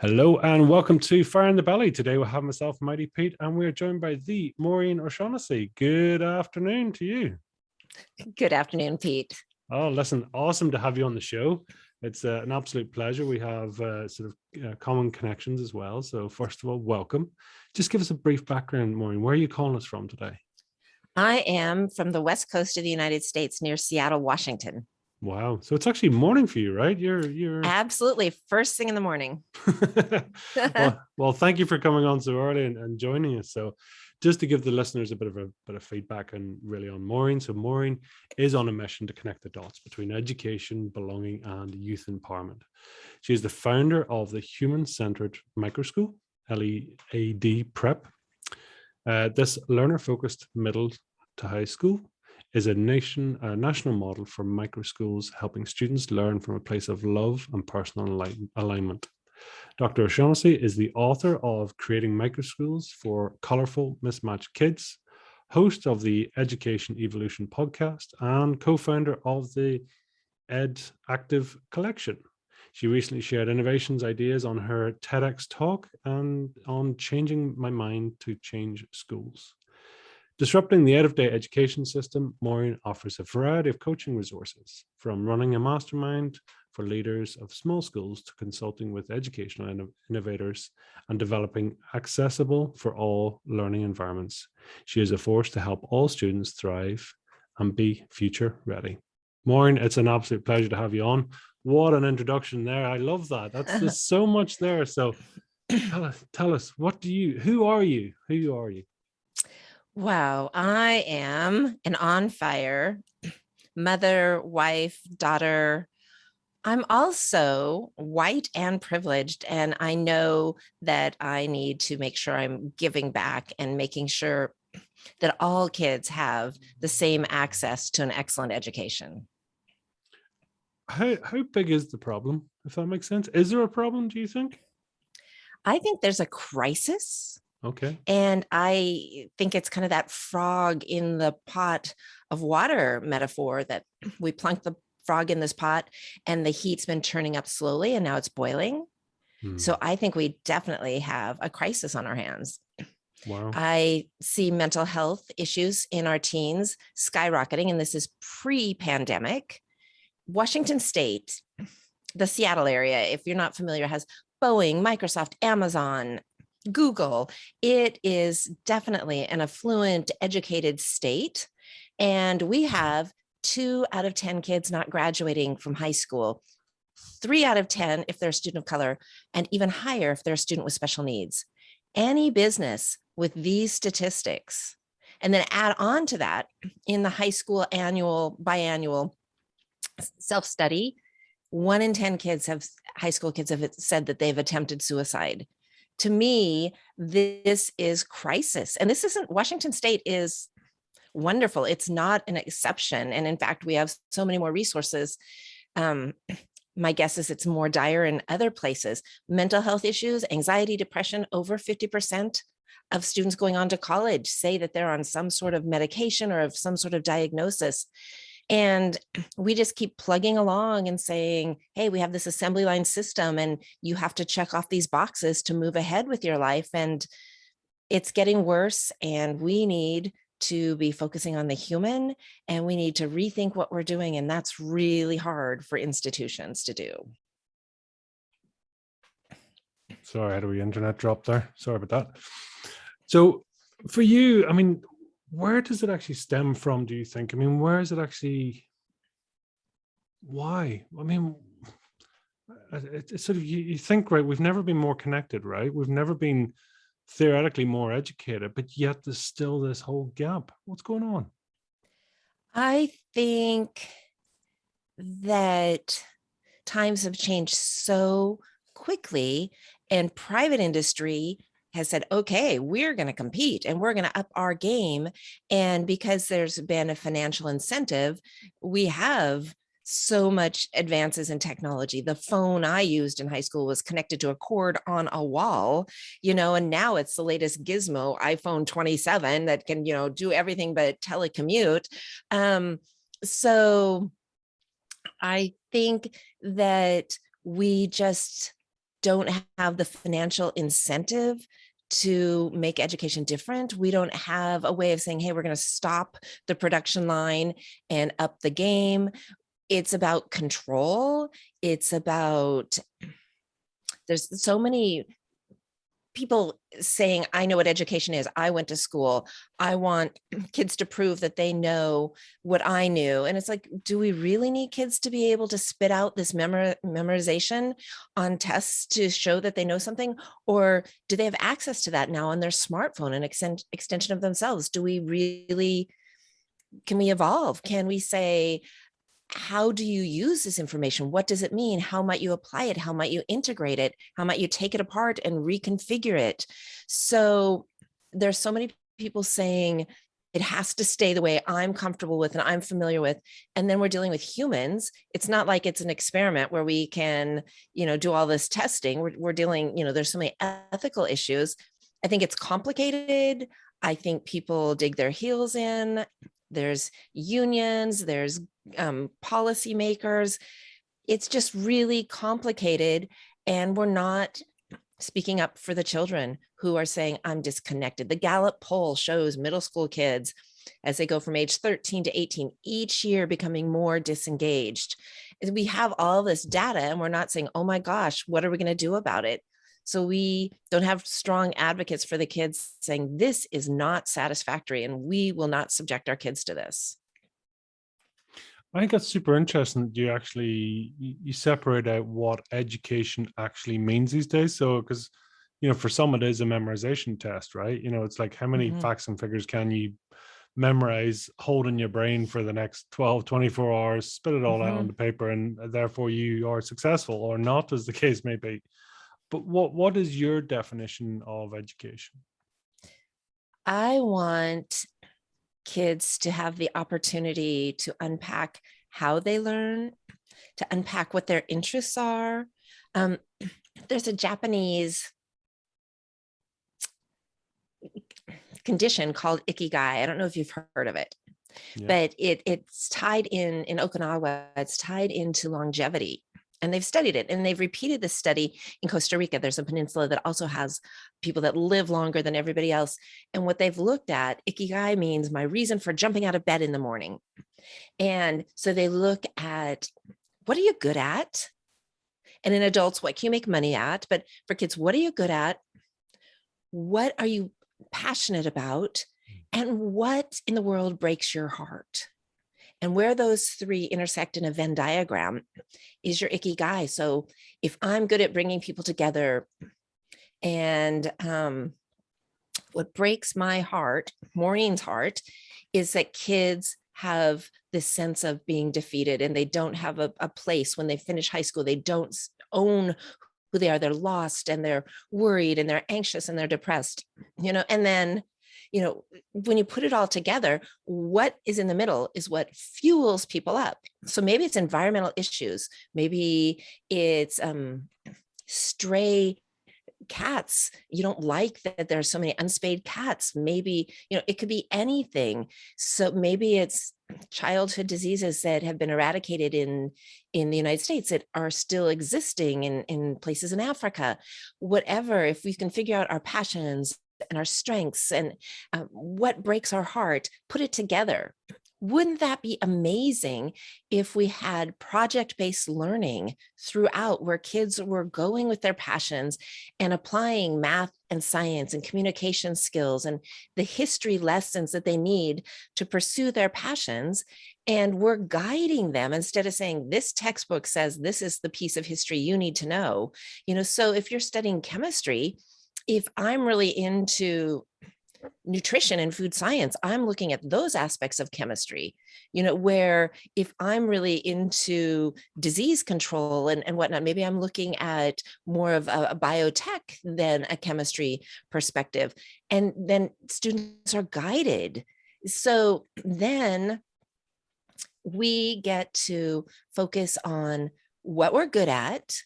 Hello and welcome to Fire in the Belly. Today we'll have myself, Mighty Pete, and we're joined by the Maureen O'Shaughnessy. Good afternoon to you. Good afternoon, Pete. Oh, listen, awesome to have you on the show. It's an absolute pleasure. We have common connections as well. So first of all, welcome. Just give us a brief background, Maureen. Where are you calling us from today? I am from the west coast of the United States near Seattle, Washington. Wow. So it's actually morning for you, right? You're Absolutely. First thing in the morning. well, thank you for coming on so early and joining us. So just to give the listeners a bit of feedback and really on Maureen. So Maureen is on a mission to connect the dots between education, belonging, and youth empowerment. She is the founder of the Human-Centered Microschool, LEAD Prep. This learner-focused middle to high school is a national model for microschools, helping students learn from a place of love and personal alignment. Dr. O'Shaughnessy is the author of Creating Microschools for Colorful Mismatched Kids, host of the Education Evolution podcast, and co-founder of the Ed Active Collection. She recently shared innovations ideas on her TEDx talk and on changing my mind to change schools. Disrupting the out-of-date education system, Maureen offers a variety of coaching resources, from running a mastermind for leaders of small schools to consulting with educational innovators and developing accessible for all learning environments. She is a force to help all students thrive and be future ready. Maureen, it's an absolute pleasure to have you on. What an introduction there. I love that. There's so much there. So tell us, who are you? Wow. I am an on fire mother, wife, daughter. I'm also white and privileged, and I know that I need to make sure I'm giving back and making sure that all kids have the same access to an excellent education. How big is the problem, if that makes sense? Is there a problem, do you think? I think there's a crisis. Okay. And I think it's kind of that frog in the pot of water metaphor, that we plunk the frog in this pot and the heat's been turning up slowly and now it's boiling. So I think we definitely have a crisis on our hands. Wow. I see mental health issues in our teens skyrocketing, and this is pre-pandemic. Washington State, the Seattle area, if you're not familiar, has Boeing, Microsoft, Amazon, Google. It is definitely an affluent, educated state. And we have 2 out of 10 kids not graduating from high school, 3 out of 10 if they're a student of color, and even higher if they're a student with special needs. Any business with these statistics, and then add on to that in the high school biannual self-study, 1 in 10 high school kids have said that they've attempted suicide. To me, this is crisis. And Washington State is wonderful. It's not an exception. And in fact, we have so many more resources. My guess is it's more dire in other places. Mental health issues, anxiety, depression, over 50% of students going on to college say that they're on some sort of medication or of some sort of diagnosis. And we just keep plugging along and saying, hey, we have this assembly line system and you have to check off these boxes to move ahead with your life. And it's getting worse. And we need to be focusing on the human, and we need to rethink what we're doing. And that's really hard for institutions to do. Sorry, how do we internet drop there? Sorry about that. So for you, I mean, where does it actually stem from, do you think? I mean, where is it actually? Why? I mean, it's sort of, you think, right, we've never been more connected, right? We've never been theoretically more educated, but yet there's still this whole gap. What's going on? I think that times have changed so quickly, and private industry has said, okay, we're going to compete and we're going to up our game. And because there's been a financial incentive, we have so much advances in technology. The phone I used in high school was connected to a cord on a wall, and now it's the latest gizmo, iPhone 27, that can, do everything but telecommute. So I think that we just don't have the financial incentive to make education different. We don't have a way of saying, hey, we're going to stop the production line and up the game. It's about control. It's about, there's so many people saying, I know what education is. I went to school. I want kids to prove that they know what I knew. And it's like, do we really need kids to be able to spit out this memorization on tests to show that they know something? Or do they have access to that now on their smartphone, an extension of themselves? Do we really, can we evolve? Can we say, how do you use this information? What does it mean? How might you apply it? How might you integrate it? How might you take it apart and reconfigure it? So there's so many people saying it has to stay the way I'm comfortable with and I'm familiar with. And then we're dealing with humans. It's not like it's an experiment where we can, do all this testing. We're dealing, there's so many ethical issues. I think it's complicated. I think people dig their heels in. There's unions, there's policymakers. It's just really complicated. And we're not speaking up for the children who are saying, I'm disconnected. The Gallup poll shows middle school kids, as they go from age 13 to 18, each year becoming more disengaged. And we have all this data and we're not saying, oh my gosh, what are we going to do about it? So we don't have strong advocates for the kids saying this is not satisfactory and we will not subject our kids to this. I think that's super interesting that you separate out what education actually means these days. So, because, for some it is a memorization test, right? It's like how many facts and figures can you memorize, hold in your brain for the next 12, 24 hours, spit it all out on the paper, and therefore you are successful or not, as the case may be. But what is your definition of education? I want kids to have the opportunity to unpack how they learn, to unpack what their interests are. There's a Japanese condition called ikigai. I don't know if you've heard of it, but it's tied in Okinawa, it's tied into longevity. And they've studied it and they've repeated this study in Costa Rica. There's a peninsula that also has people that live longer than everybody else. And what they've looked at, ikigai means my reason for jumping out of bed in the morning. And so they look at, what are you good at? And in adults, what can you make money at? But for kids, what are you good at? What are you passionate about? And what in the world breaks your heart? And where those three intersect in a Venn diagram is your ikigai. So if I'm good at bringing people together, and what breaks my heart, Maureen's heart, is that kids have this sense of being defeated and they don't have a place when they finish high school. They don't own who they are. They're lost and they're worried and they're anxious and they're depressed, and then when you put it all together, what is in the middle is what fuels people up. So maybe it's environmental issues. Maybe it's stray cats. You don't like that there are so many unspayed cats. Maybe, it could be anything. So maybe it's childhood diseases that have been eradicated in the United States that are still existing in places in Africa. Whatever, if we can figure out our passions and our strengths and what breaks our heart, put it together. Wouldn't that be amazing if we had project-based learning throughout, where kids were going with their passions and applying math and science and communication skills and the history lessons that they need to pursue their passions, and we're guiding them instead of saying, this textbook says this is the piece of history you need to know. So if you're studying chemistry, if I'm really into nutrition and food science, I'm looking at those aspects of chemistry, where if I'm really into disease control and whatnot, maybe I'm looking at more of a biotech than a chemistry perspective. And then students are guided. So then we get to focus on what we're good at.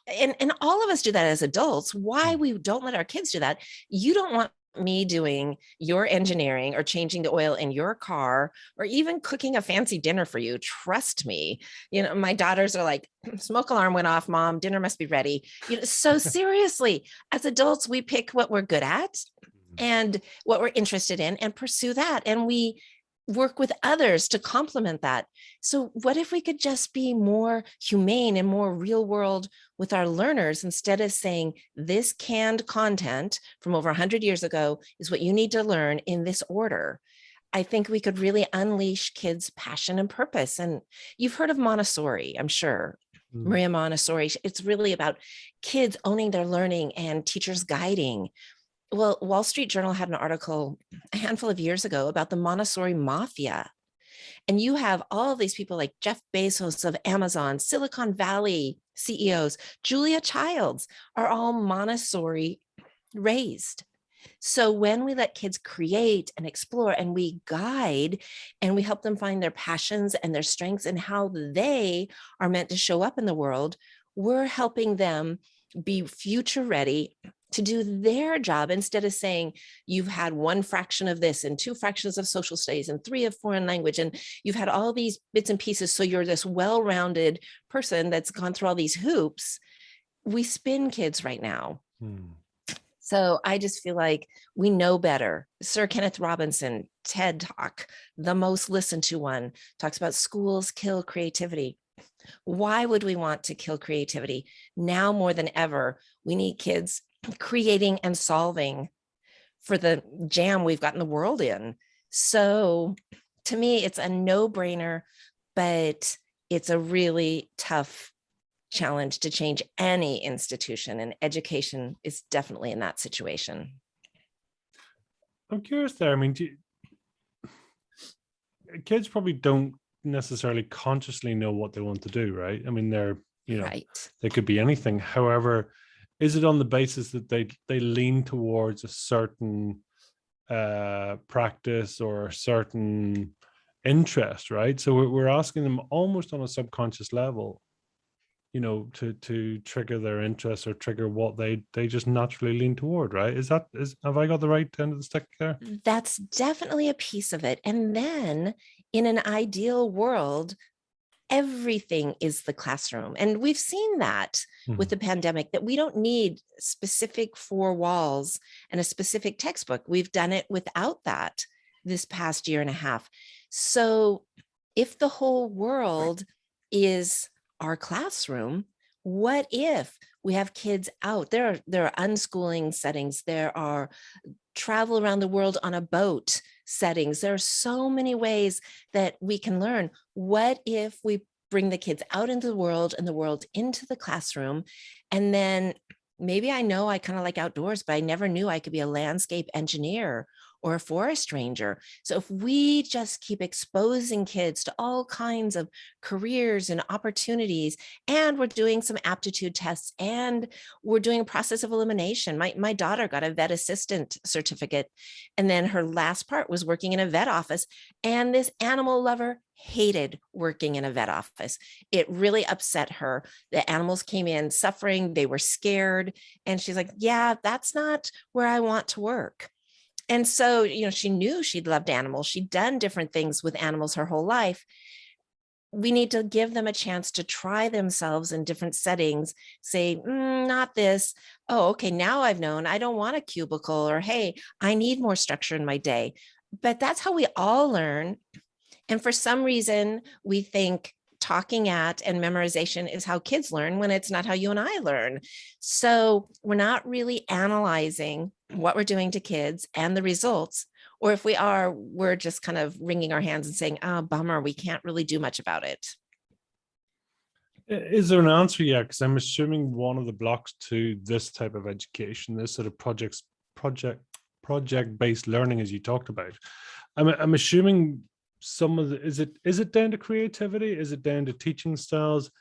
And all of us do that as adults. Why we don't let our kids do that? You don't want me doing your engineering or changing the oil in your car or even cooking a fancy dinner for you. Trust me. My daughters are like, smoke alarm went off, mom, dinner must be ready. So seriously, as adults, we pick what we're good at and what we're interested in and pursue that. And we work with others to complement that. So what if we could just be more humane and more real world with our learners instead of saying this canned content from over 100 years ago is what you need to learn in this order? I think we could really unleash kids' passion and purpose. And you've heard of Montessori, I'm sure. Maria Montessori, it's really about kids owning their learning and teachers guiding. Well, Wall Street Journal had an article a handful of years ago about the Montessori mafia. And you have all of these people like Jeff Bezos of Amazon, Silicon Valley CEOs, Julia Childs are all Montessori raised. So when we let kids create and explore and we guide and we help them find their passions and their strengths and how they are meant to show up in the world, we're helping them be future ready to do their job instead of saying you've had one fraction of this and two fractions of social studies and three of foreign language and you've had all these bits and pieces, so you're this well-rounded person that's gone through all these hoops. We spin kids right now. So I just feel like we know better. Sir Kenneth Robinson, TED Talk, the most listened to one, talks about schools kill creativity. Why would we want to kill creativity? Now more than ever, we need kids creating and solving for the jam we've gotten the world in. So to me, it's a no-brainer, but it's a really tough challenge to change any institution, and education is definitely in that situation. I'm curious there. I mean, kids probably don't necessarily consciously know what they want to do, right? I mean, they're, Right. they could be anything. However, is it on the basis that they lean towards a certain practice or a certain interest, right? So we're asking them almost on a subconscious level, to trigger their interest or trigger what they just naturally lean toward, right? Have I got the right end of the stick there? That's definitely a piece of it. And then in an ideal world, everything is the classroom. And we've seen that with the pandemic, that we don't need specific four walls and a specific textbook. We've done it without that this past year and a half. So if the whole world is our classroom, what if we have kids out? There are unschooling settings. There are travel around the world on a boat settings. There are so many ways that we can learn. What if we bring the kids out into the world and the world into the classroom? And then maybe I know I kind of like outdoors, but I never knew I could be a landscape engineer or a forest ranger. So if we just keep exposing kids to all kinds of careers and opportunities, and we're doing some aptitude tests and we're doing a process of elimination. My daughter got a vet assistant certificate, and then her last part was working in a vet office. And this animal lover hated working in a vet office. It really upset her. The animals came in suffering. They were scared. And she's like, yeah, that's not where I want to work. And so, she knew she'd loved animals. She'd done different things with animals her whole life. We need to give them a chance to try themselves in different settings, say, not this. Oh, okay, now I've known I don't want a cubicle, or, hey, I need more structure in my day. But that's how we all learn. And for some reason, we think talking at and memorization is how kids learn, when it's not how you and I learn. So we're not really analyzing what we're doing to kids and the results. Or if we are, we're just kind of wringing our hands and saying, oh, bummer, we can't really do much about it. Is there an answer yet? Because I'm assuming one of the blocks to this type of education, this sort of project-based learning, as you talked about, I'm assuming some of the, is it down to creativity? Is it down to teaching styles?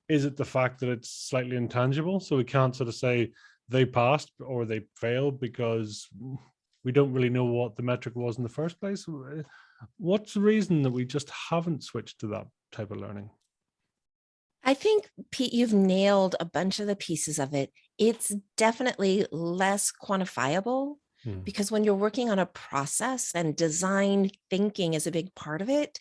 Is it the fact that it's slightly intangible? So we can't sort of say they passed or they failed because we don't really know what the metric was in the first place. What's the reason that we just haven't switched to that type of learning? I think, Pete, you've nailed a bunch of the pieces of it. It's definitely less quantifiable. Hmm. Because when you're working on a process and design thinking is a big part of it,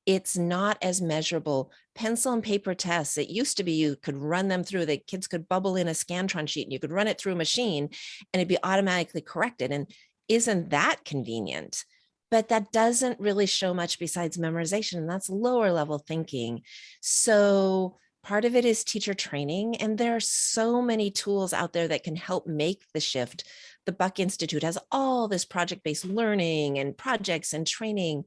it's not as measurable. Pencil and paper tests, it used to be you could run them through, the kids could bubble in a Scantron sheet and you could run it through a machine and it'd be automatically corrected. And isn't that convenient? But that doesn't really show much besides memorization, and that's lower level thinking. So part of it is teacher training, and there are so many tools out there that can help make the shift. The Buck Institute has all this project-based learning and projects and training.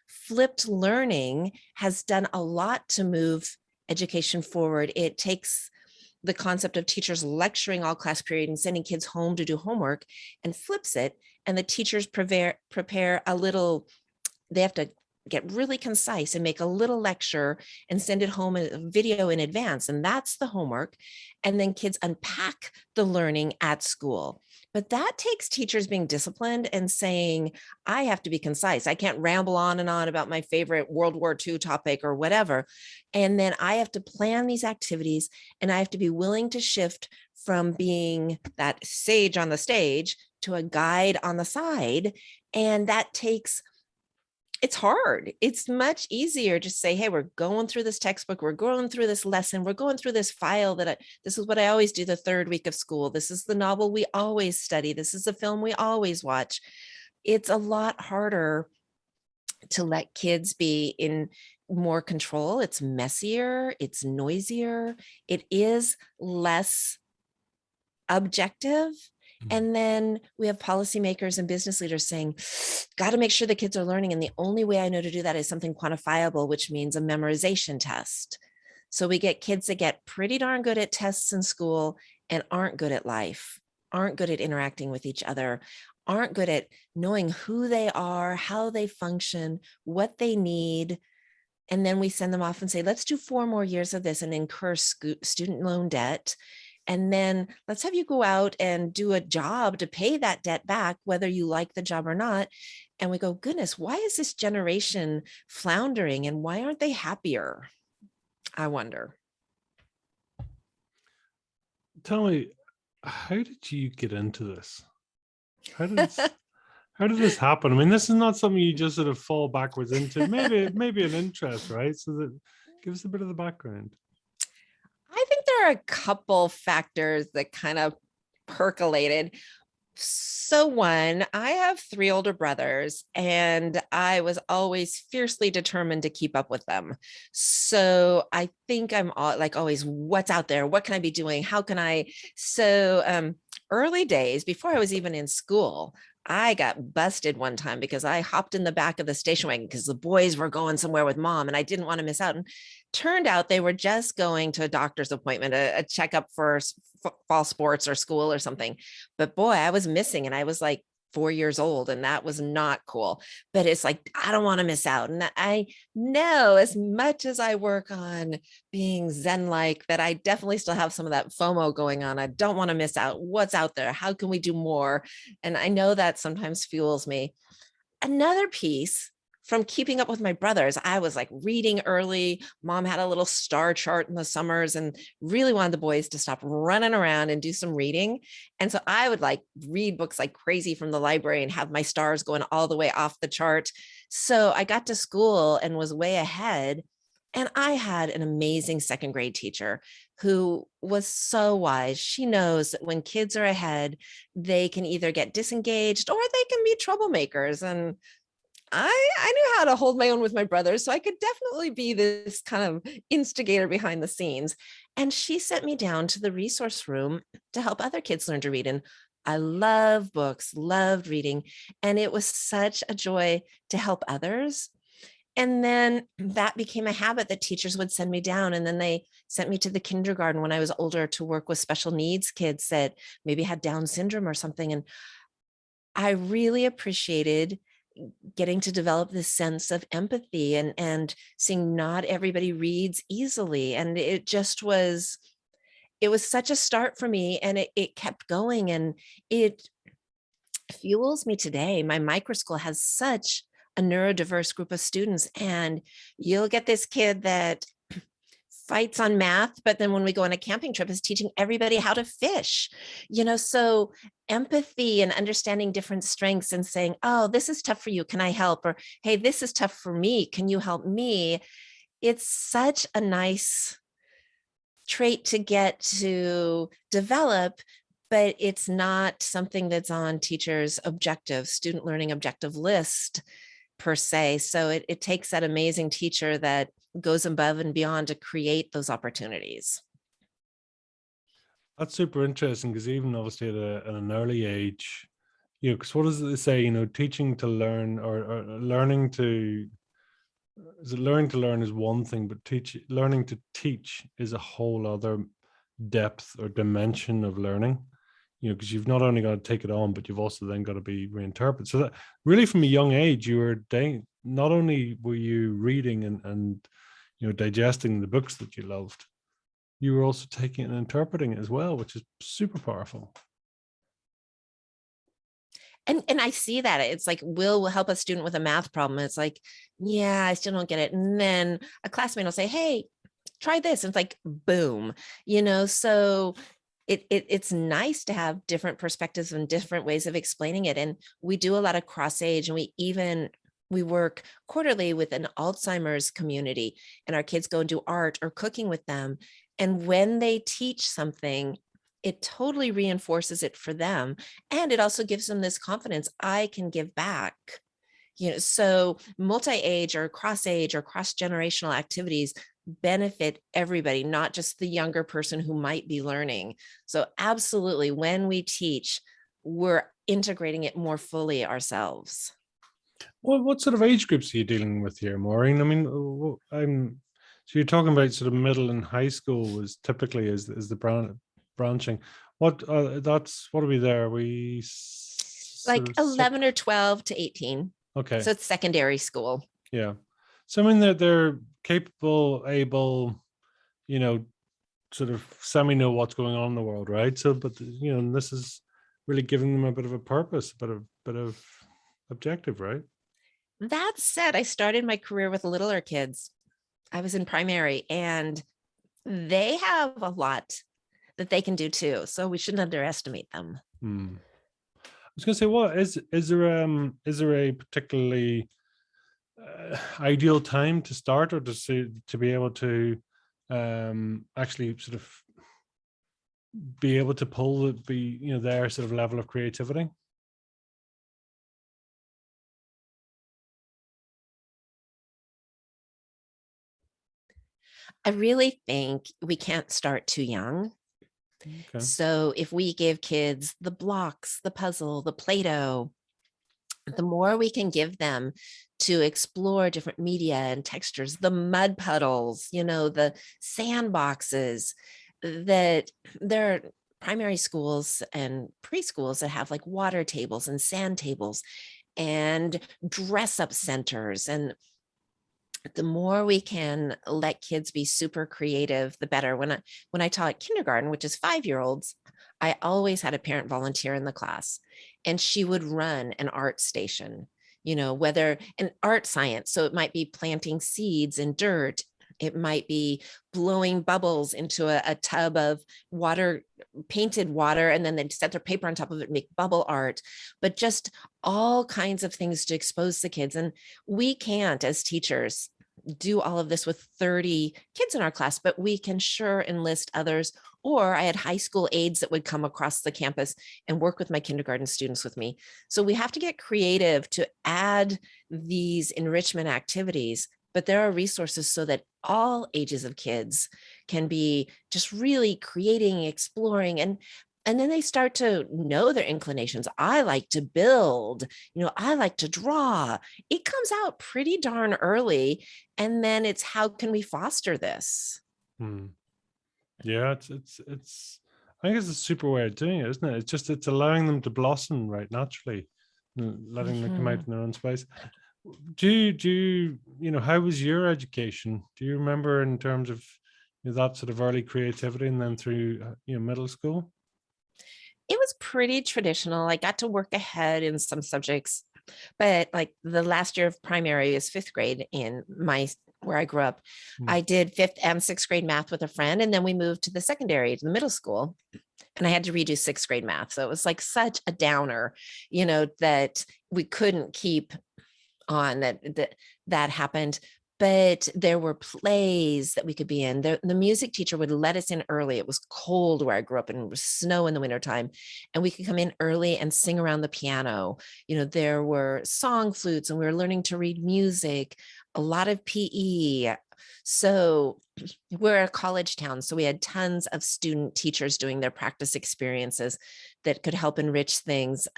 Flipped learning has done a lot to move education forward. It takes the concept of teachers lecturing all class period and sending kids home to do homework and flips it. And the teachers prepare a little, they have to get really concise and make a little lecture and send it home a video in advance. And that's the homework. And then kids unpack the learning at school. But that takes teachers being disciplined and saying, I have to be concise. I can't ramble on and on about my favorite World War II topic or whatever. And then I have to plan these activities, and I have to be willing to shift from being that sage on the stage to a guide on the side. And that takes, it's hard. It's much easier to say, hey, we're going through this textbook, we're going through this lesson, we're going through this file this is what I always do the third week of school. This is the novel we always study. This is the film we always watch. It's a lot harder to let kids be in more control. It's messier, it's noisier, it is less objective. And then we have policymakers and business leaders saying, got to make sure the kids are learning. And the only way I know to do that is something quantifiable, which means a memorization test. So we get kids that get pretty darn good at tests in school and aren't good at life, aren't good at interacting with each other, aren't good at knowing who they are, how they function, what they need. And then we send them off and say, let's do 4 more years of this and incur student loan debt. And then let's have you go out and do a job to pay that debt back, whether you like the job or not. And we go, goodness, why is this generation floundering and why aren't they happier? I wonder. Tell me, how did you get into this? How did this happen? I mean, this is not something you just sort of fall backwards into. Maybe an interest, right? So that give us a bit of the background. I think there are a couple factors that kind of percolated. So one, I have 3 older brothers, and I was always fiercely determined to keep up with them. So I think I'm always, what's out there? What can I be doing? How can I? So early days, before I was even in school, I got busted one time because I hopped in the back of the station wagon because the boys were going somewhere with mom and I didn't want to miss out. And turned out they were just going to a doctor's appointment, a checkup for fall sports or school or something. But boy, I was missing, and I was like 4 years old, and that was not cool. But it's like, I don't want to miss out. And I know, as much as I work on being Zen-like, that I definitely still have some of that FOMO going on. I don't want to miss out. What's out there? How can we do more? And I know that sometimes fuels me. Another piece, from keeping up with my brothers, I was like reading early. Mom had a little star chart in the summers and really wanted the boys to stop running around and do some reading. And so I would like read books like crazy from the library and have my stars going all the way off the chart. So I got to school and was way ahead. And I had an amazing 2nd grade teacher who was so wise. She knows that when kids are ahead, they can either get disengaged or they can be troublemakers. And I knew how to hold my own with my brothers, so I could definitely be this kind of instigator behind the scenes. And she sent me down to the resource room to help other kids learn to read. And I love books, loved reading. And it was such a joy to help others. And then that became a habit that teachers would send me down. And then they sent me to the kindergarten when I was older to work with special needs kids that maybe had Down syndrome or something. And I really appreciated getting to develop this sense of empathy and seeing not everybody reads easily. And it was such a start for me, and it kept going, and it fuels me today. My micro school has such a neurodiverse group of students, and you'll get this kid that fights on math, but then when we go on a camping trip is teaching everybody how to fish, so empathy and understanding different strengths and saying, oh, this is tough for you, can I help? Or, hey, this is tough for me, can you help me? It's such a nice trait to get to develop, but it's not something that's on teachers' student learning objective list per se. So it takes that amazing teacher that goes above and beyond to create those opportunities. That's super interesting, because even obviously at an early age, because what does it say? Teaching to learn, or learning to learning to learn is one thing, but learning to teach is a whole other depth or dimension of learning. Because you've not only got to take it on, but you've also then got to be reinterpreted. So that really, from a young age, you were not only were you reading and digesting the books that you loved, you were also taking it and interpreting it as well, which is super powerful. And I see that it's like, we'll help a student with a math problem. It's like, yeah, I still don't get it. And then a classmate will say, hey, try this. And it's like, boom, so it's nice to have different perspectives and different ways of explaining it. And we do a lot of cross age, and we work quarterly with an Alzheimer's community, and our kids go and do art or cooking with them. And when they teach something, it totally reinforces it for them. And it also gives them this confidence, I can give back. So multi-age or cross-age or cross-generational activities benefit everybody, not just the younger person who might be learning. So absolutely, when we teach, we're integrating it more fully ourselves. Well, what sort of age groups are you dealing with here, Maureen? I mean, so you're talking about sort of middle and high school was typically is the branching. What what are we there? We like 11 or 12 to 18. Okay. So it's secondary school. Yeah. So I mean, they're capable, able, sort of know what's going on in the world, right? So, but this is really giving them a bit of a purpose, a bit of objective, right? That said, I started my career with littler kids. I was in primary, and they have a lot that they can do too. So we shouldn't underestimate them. I was going to say, what is there a particularly ideal time to start, or to be able to actually sort of be able to their sort of level of creativity? I really think we can't start too young. Okay. So if we give kids the blocks, the puzzle, the Play-Doh, the more we can give them to explore different media and textures, the mud puddles, the sandboxes, that there are primary schools and preschools that have like water tables and sand tables and dress up centers. And the more we can let kids be super creative, the better. When I taught kindergarten, which is 5-year-olds, I always had a parent volunteer in the class, and she would run an art station, whether an art science. So it might be planting seeds in dirt. It might be blowing bubbles into a tub of water, painted water, and then they'd set their paper on top of it, make bubble art, but just all kinds of things to expose the kids. And we can't, as teachers, do all of this with 30 kids in our class, but we can sure enlist others. Or I had high school aides that would come across the campus and work with my kindergarten students with me. So we have to get creative to add these enrichment activities, but there are resources so that all ages of kids can be just really creating, exploring, and then they start to know their inclinations. I like to build, I like to draw. It comes out pretty darn early. And then it's, how can we foster this? Yeah, it's I think it's a super way of doing it, isn't it? It's allowing them to blossom right naturally, letting them come out in their own space. Do you how was your education? Do you remember in terms of that sort of early creativity and then through middle school? It was pretty traditional. I got to work ahead in some subjects, but like the last year of primary is 5th grade in my where I grew up. I did 5th and 6th grade math with a friend, and then we moved to the secondary, to the middle school, and I had to redo 6th grade math. So it was like such a downer, that we couldn't keep on, that happened. But there were plays that we could be in. The music teacher would let us in early. It was cold where I grew up, and it was snow in the wintertime. And we could come in early and sing around the piano. There were song flutes, and we were learning to read music, a lot of PE. So we're a college town. So we had tons of student teachers doing their practice experiences that could help enrich things.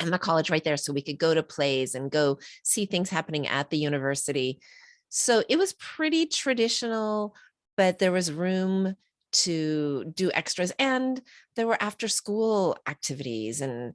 And the college right there. So we could go to plays and go see things happening at the university. So it was pretty traditional, but there was room to do extras. And there were after school activities and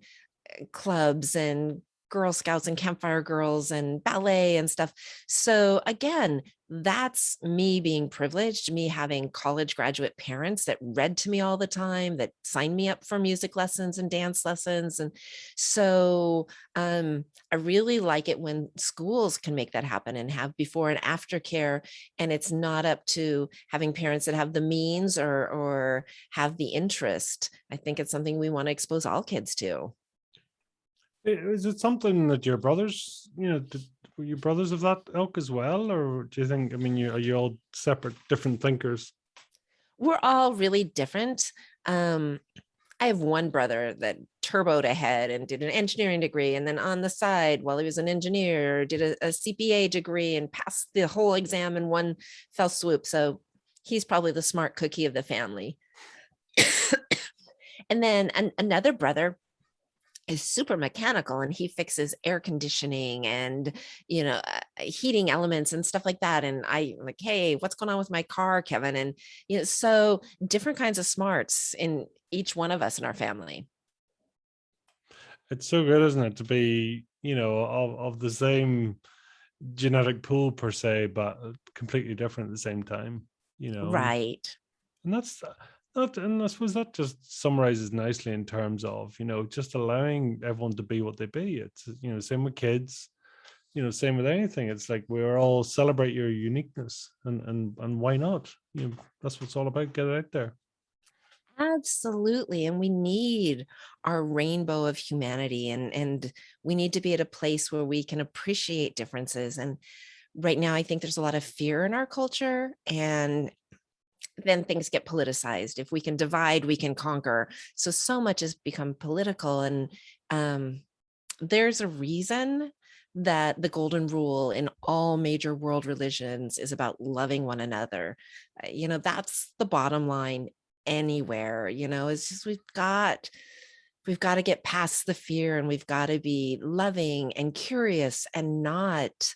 clubs and Girl Scouts and Campfire Girls and ballet and stuff. So again, that's me being privileged, me having college graduate parents that read to me all the time, that signed me up for music lessons and dance lessons. And so I really like it when schools can make that happen and have before and after care. And it's not up to having parents that have the means or have the interest. I think it's something we want to expose all kids to. Is it something that your brothers, were you brothers of that ilk as well? Or do you think, are you all separate, different thinkers? We're all really different. I have one brother that turboed ahead and did an engineering degree. And then on the side, while he was an engineer, did a CPA degree and passed the whole exam in one fell swoop. So he's probably the smart cookie of the family. And then another brother is super mechanical, and he fixes air conditioning and heating elements and stuff like that. And I like, hey, what's going on with my car, Kevin? And so different kinds of smarts in each one of us in our family. It's so good, isn't it, to be of the same genetic pool per se, but completely different at the same time. Right. And that's that, and I suppose that just summarizes nicely in terms of just allowing everyone to be what they be. It's same with kids, same with anything. It's like we're all celebrate your uniqueness, and why not? That's what it's all about. Get it out there. Absolutely. And we need our rainbow of humanity, and we need to be at a place where we can appreciate differences. And right now, I think there's a lot of fear in our culture, and then things get politicized. If we can divide, we can conquer. So much has become political. And there's a reason that the golden rule in all major world religions is about loving one another. That's the bottom line anywhere. It's just we've got to get past the fear, and we've got to be loving and curious and not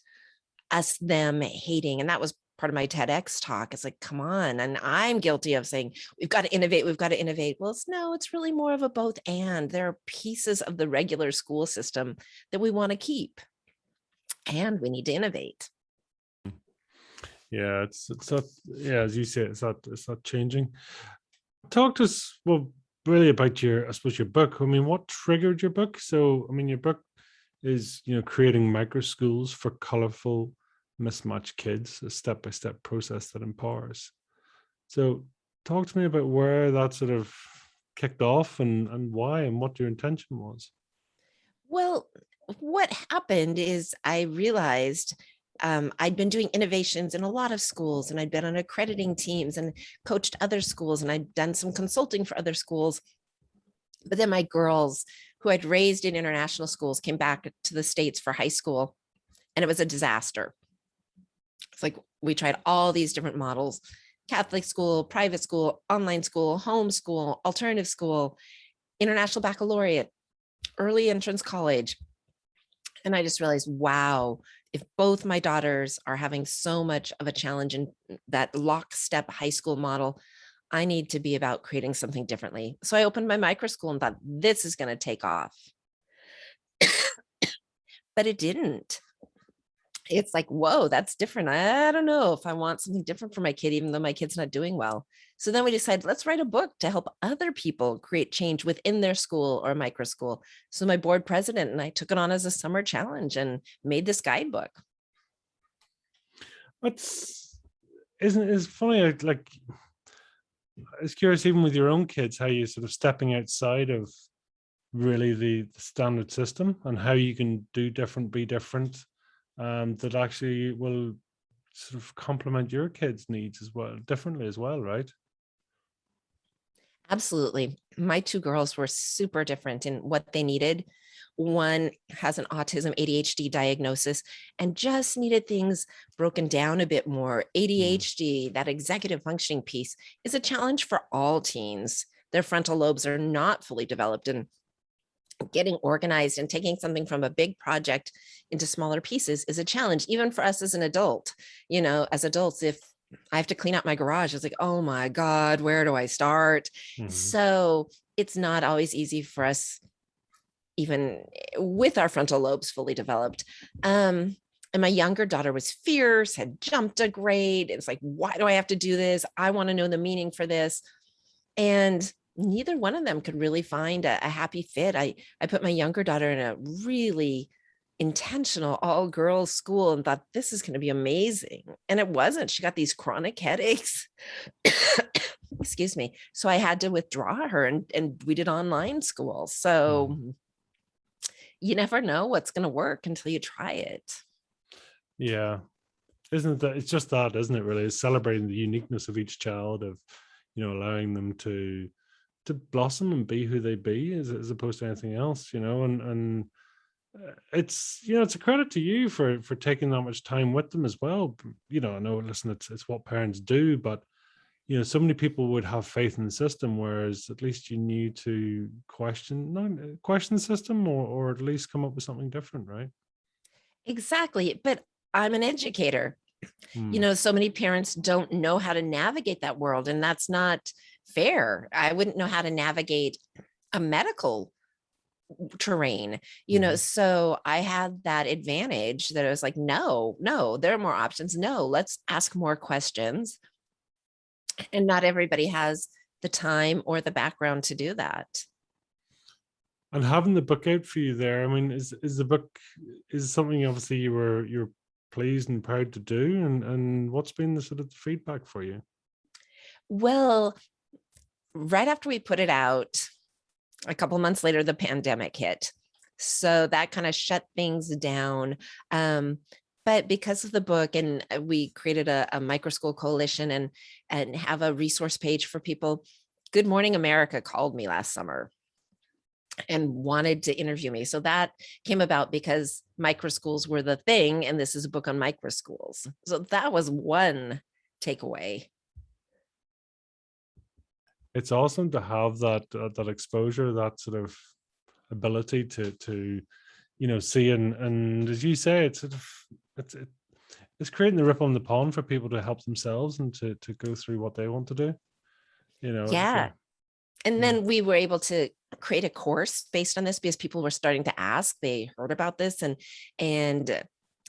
us them hating. And that was part of my TEDx talk. It's like, come on. And I'm guilty of saying, we've got to innovate. We've got to innovate. Well, it's really more of a both and. There are pieces of the regular school system that we want to keep, and we need to innovate. Yeah, it's not, yeah, as you say, it's not changing. Talk to us, well, really about I suppose your book. What triggered your book? So, your book is, creating micro schools for colorful mismatched kids, a step-by-step process that empowers. So talk to me about where that sort of kicked off and why and what your intention was. Well, what happened is I realized I'd been doing innovations in a lot of schools, and I'd been on accrediting teams and coached other schools, and I'd done some consulting for other schools. But then my girls, who I'd raised in international schools, came back to the States for high school, and it was a disaster. It's like we tried all these different models: Catholic school, private school, online school, homeschool, alternative school, international baccalaureate, early entrance college. And I just realized, wow, if both my daughters are having so much of a challenge in that lockstep high school model, I need to be about creating something differently. So I opened my micro school and thought, this is going to take off. But it didn't. It's like, whoa, that's different. I don't know if I want something different for my kid, even though my kid's not doing well. So then we decided, let's write a book to help other people create change within their school or micro school. So my board president and I took it on as a summer challenge and made this guidebook. What's isn't it's funny, like I was curious, even with your own kids, how you sort of stepping outside of really the standard system and how you can do different, be different, that actually will sort of complement your kids' needs as well, differently as well, right? Absolutely. My two girls were super different in what they needed. One has an autism ADHD diagnosis and just needed things broken down a bit more. Mm, ADHD, that executive functioning piece, is a challenge for all teens. Their frontal lobes are not fully developed, and getting organized and taking something from a big project into smaller pieces is a challenge, even for us as an adult. As adults, if I have to clean out my garage, it's like, oh my God, where do I start? mhm, So it's not always easy for us, even with our frontal lobes fully developed. And my younger daughter was fierce, had jumped a grade. It's like, why do I have to do this? I want to know the meaning for this. And neither one of them could really find a happy fit. I put my younger daughter in a really intentional all girls school and thought this is going to be amazing. And it wasn't. She got these chronic headaches. Excuse me. So I had to withdraw her, and we did online school. mhm. So you never know what's going to work until you try it. Yeah. Isn't that it's just that, isn't it, really? It's celebrating the uniqueness of each child, of allowing them to blossom and be who they be, as opposed to anything else, and it's it's a credit to you for taking that much time with them as well. I know, listen, it's what parents do, but so many people would have faith in the system, whereas at least you need to question the system, or at least come up with something different, right? Exactly. But I'm an educator. Hmm. So many parents don't know how to navigate that world, and that's not fair. I wouldn't know how to navigate a medical terrain, Hmm. so I had that advantage that I was like, no, no, there are more options. No, let's ask more questions. And not everybody has the time or the background to do that. And having the book out for you there, I mean, is the book is something obviously you're pleased and proud to do, and what's been the sort of feedback for you? Well, right after we put it out, a couple months later, the pandemic hit. So that kind of shut things down. But because of the book, and we created a microschool coalition and have a resource page for people. Good Morning America called me last summer and wanted to interview me. So that came about because microschools were the thing, and this is a book on microschools. So that was one takeaway. It's awesome to have that exposure, that sort of ability to see, and as you say, it's sort of it's it's creating the ripple in the pond for people to help themselves and to go through what they want to do. It's Yeah. And yeah. then we were able to create a course based on this because people were starting to ask. They heard about this, and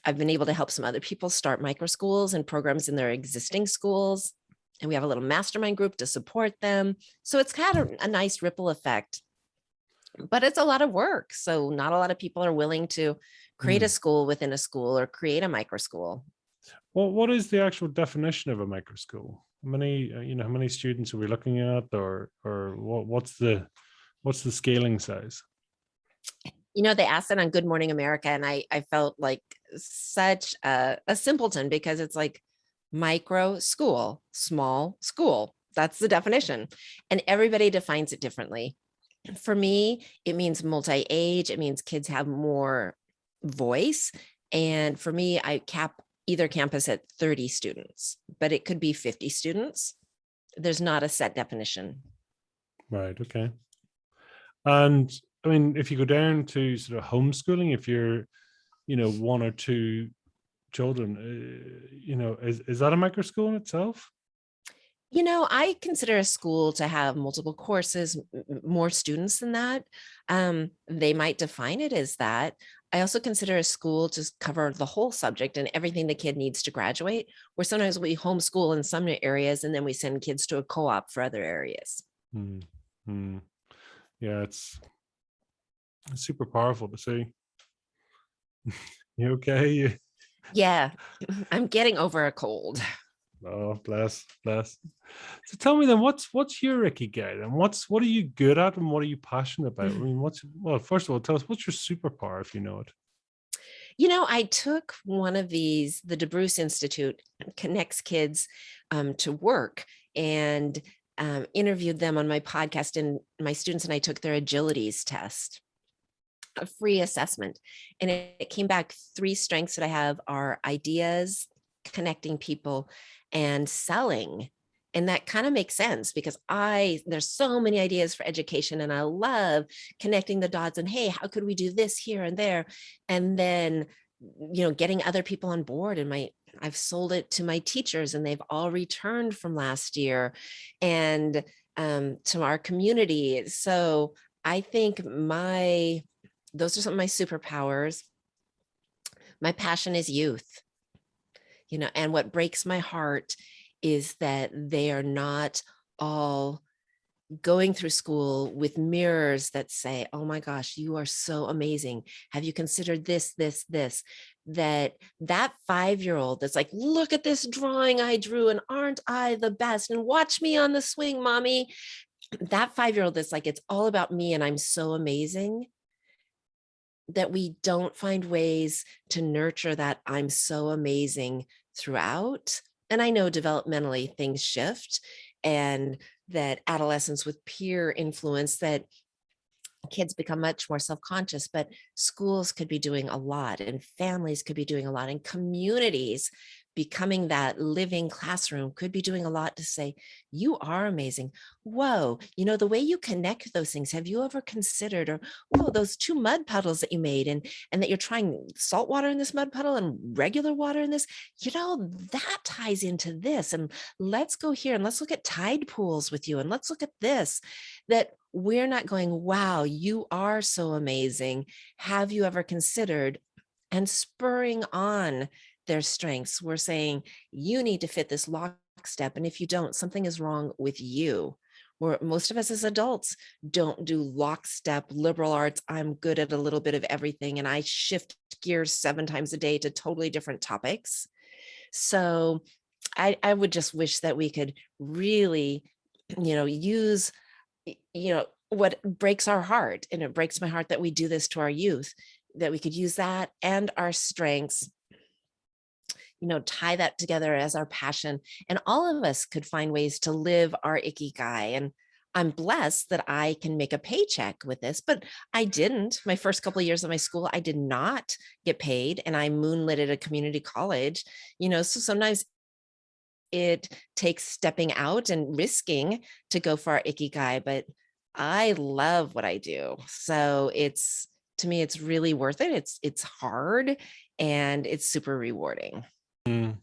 I've been able to help some other people start micro schools and programs in their existing schools. And we have a little mastermind group to support them. So it's kind of a nice ripple effect, but it's a lot of work. So not a lot of people are willing to create a Hmm. school within a school or create a micro school. Well, what is the actual definition of a micro school? How many how many students are we looking at, or what's the scaling size? They asked it on Good Morning America, and I felt like such a simpleton because it's like micro school, small school. That's the definition. And everybody defines it differently. For me, it means multi age, it means kids have more voice. And for me, I cap either campus at 30 students, but it could be 50 students. There's not a set definition. Right. Okay. And I mean, if you go down to sort of homeschooling, if you're one or two children, is that a micro school in itself? I consider a school to have multiple courses, more students than that. They might define it as that. I also consider a school to cover the whole subject and everything the kid needs to graduate, where sometimes we homeschool in some areas and then we send kids to a co-op for other areas. Hmm. Hmm. Yeah, it's super powerful to see. You okay? Yeah, I'm getting over a cold. Oh, bless, bless. So tell me then, what's your ikigai, and what are you good at, and what are you passionate about? I mean, well, first of all, tell us what's your superpower if you know it. I took one of these, the DeBruce Institute connects kids to work, and interviewed them on my podcast. And my students and I took their agilities test, a free assessment. And it came back 3 strengths that I have are ideas, connecting people, and selling. And that kind of makes sense because there's so many ideas for education, and I love connecting the dots and, hey, how could we do this here and there? And then, getting other people on board. And I've sold it to my teachers, and they've all returned from last year, and to our community. So I think those are some of my superpowers. My passion is youth, and what breaks my heart is that they are not all going through school with mirrors that say, oh my gosh, you are so amazing. Have you considered this, this, this? That 5-year-old that's like, look at this drawing I drew, and aren't I the best? And watch me on the swing, mommy. That 5-year-old that's like, it's all about me and I'm so amazing. That we don't find ways to nurture that I'm so amazing throughout. And I know developmentally things shift, and that adolescence with peer influence, that kids become much more self-conscious, but schools could be doing a lot, and families could be doing a lot, and communities becoming that living classroom could be doing a lot to say, you are amazing. Whoa, the way you connect those things, have you ever considered? Or, whoa, those 2 mud puddles that you made, and that you're trying salt water in this mud puddle and regular water in this, that ties into this. And let's go here and let's look at tide pools with you. And let's look at this. That we're not going, wow, you are so amazing. Have you ever considered? And spurring on their strengths. We're saying, you need to fit this lockstep. And if you don't, something is wrong with you. Where most of us as adults don't do lockstep liberal arts. I'm good at a little bit of everything, and I shift gears 7 times a day to totally different topics. So I would just wish that we could really, use, what breaks our heart. And it breaks my heart that we do this to our youth, that we could use that and our strengths, tie that together as our passion, and all of us could find ways to live our ikigai. And I'm blessed that I can make a paycheck with this, but I didn't. My first couple of years of my school, I did not get paid, and I moonlit at a community college, so sometimes it takes stepping out and risking to go for our ikigai, but I love what I do. So to me, it's really worth it. It's hard, and it's super rewarding. Mm.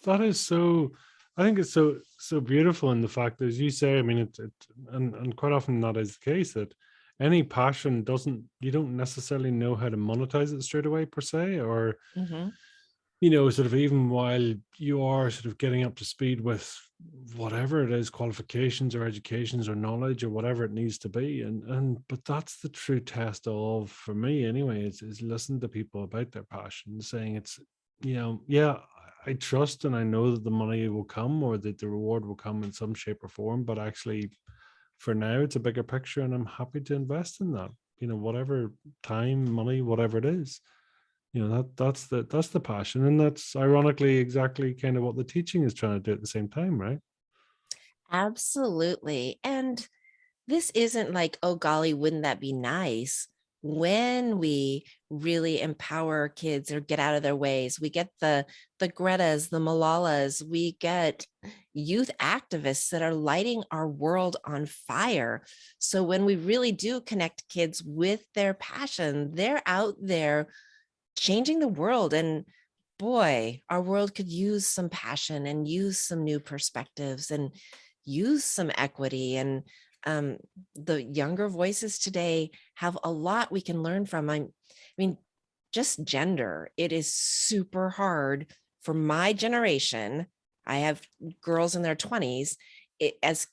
That is so. I think it's so beautiful in the fact that, as you say, I mean, and quite often that is the case, that any passion you don't necessarily know how to monetize it straight away per se, or Mhm. sort of, even while you are sort of getting up to speed with whatever it is, qualifications or educations or knowledge or whatever it needs to be. But that's the true test of, for me anyway, is listen to people about their passion, saying it's, yeah, I trust and I know that the money will come, or that the reward will come in some shape or form, but actually for now it's a bigger picture, and I'm happy to invest in that, whatever time, money, whatever it is. That's the passion, and that's ironically exactly kind of what the teaching is trying to do at the same time, right? Absolutely. And this isn't like, oh golly, wouldn't that be nice? When we really empower our kids or get out of their ways, we get the Gretas, the Malalas, we get youth activists that are lighting our world on fire. So when we really do connect kids with their passion, they're out there changing the world. And boy, our world could use some passion and use some new perspectives and use some equity. And the younger voices today have a lot we can learn from. I mean, just gender, it is super hard for my generation. I have girls in their 20s. As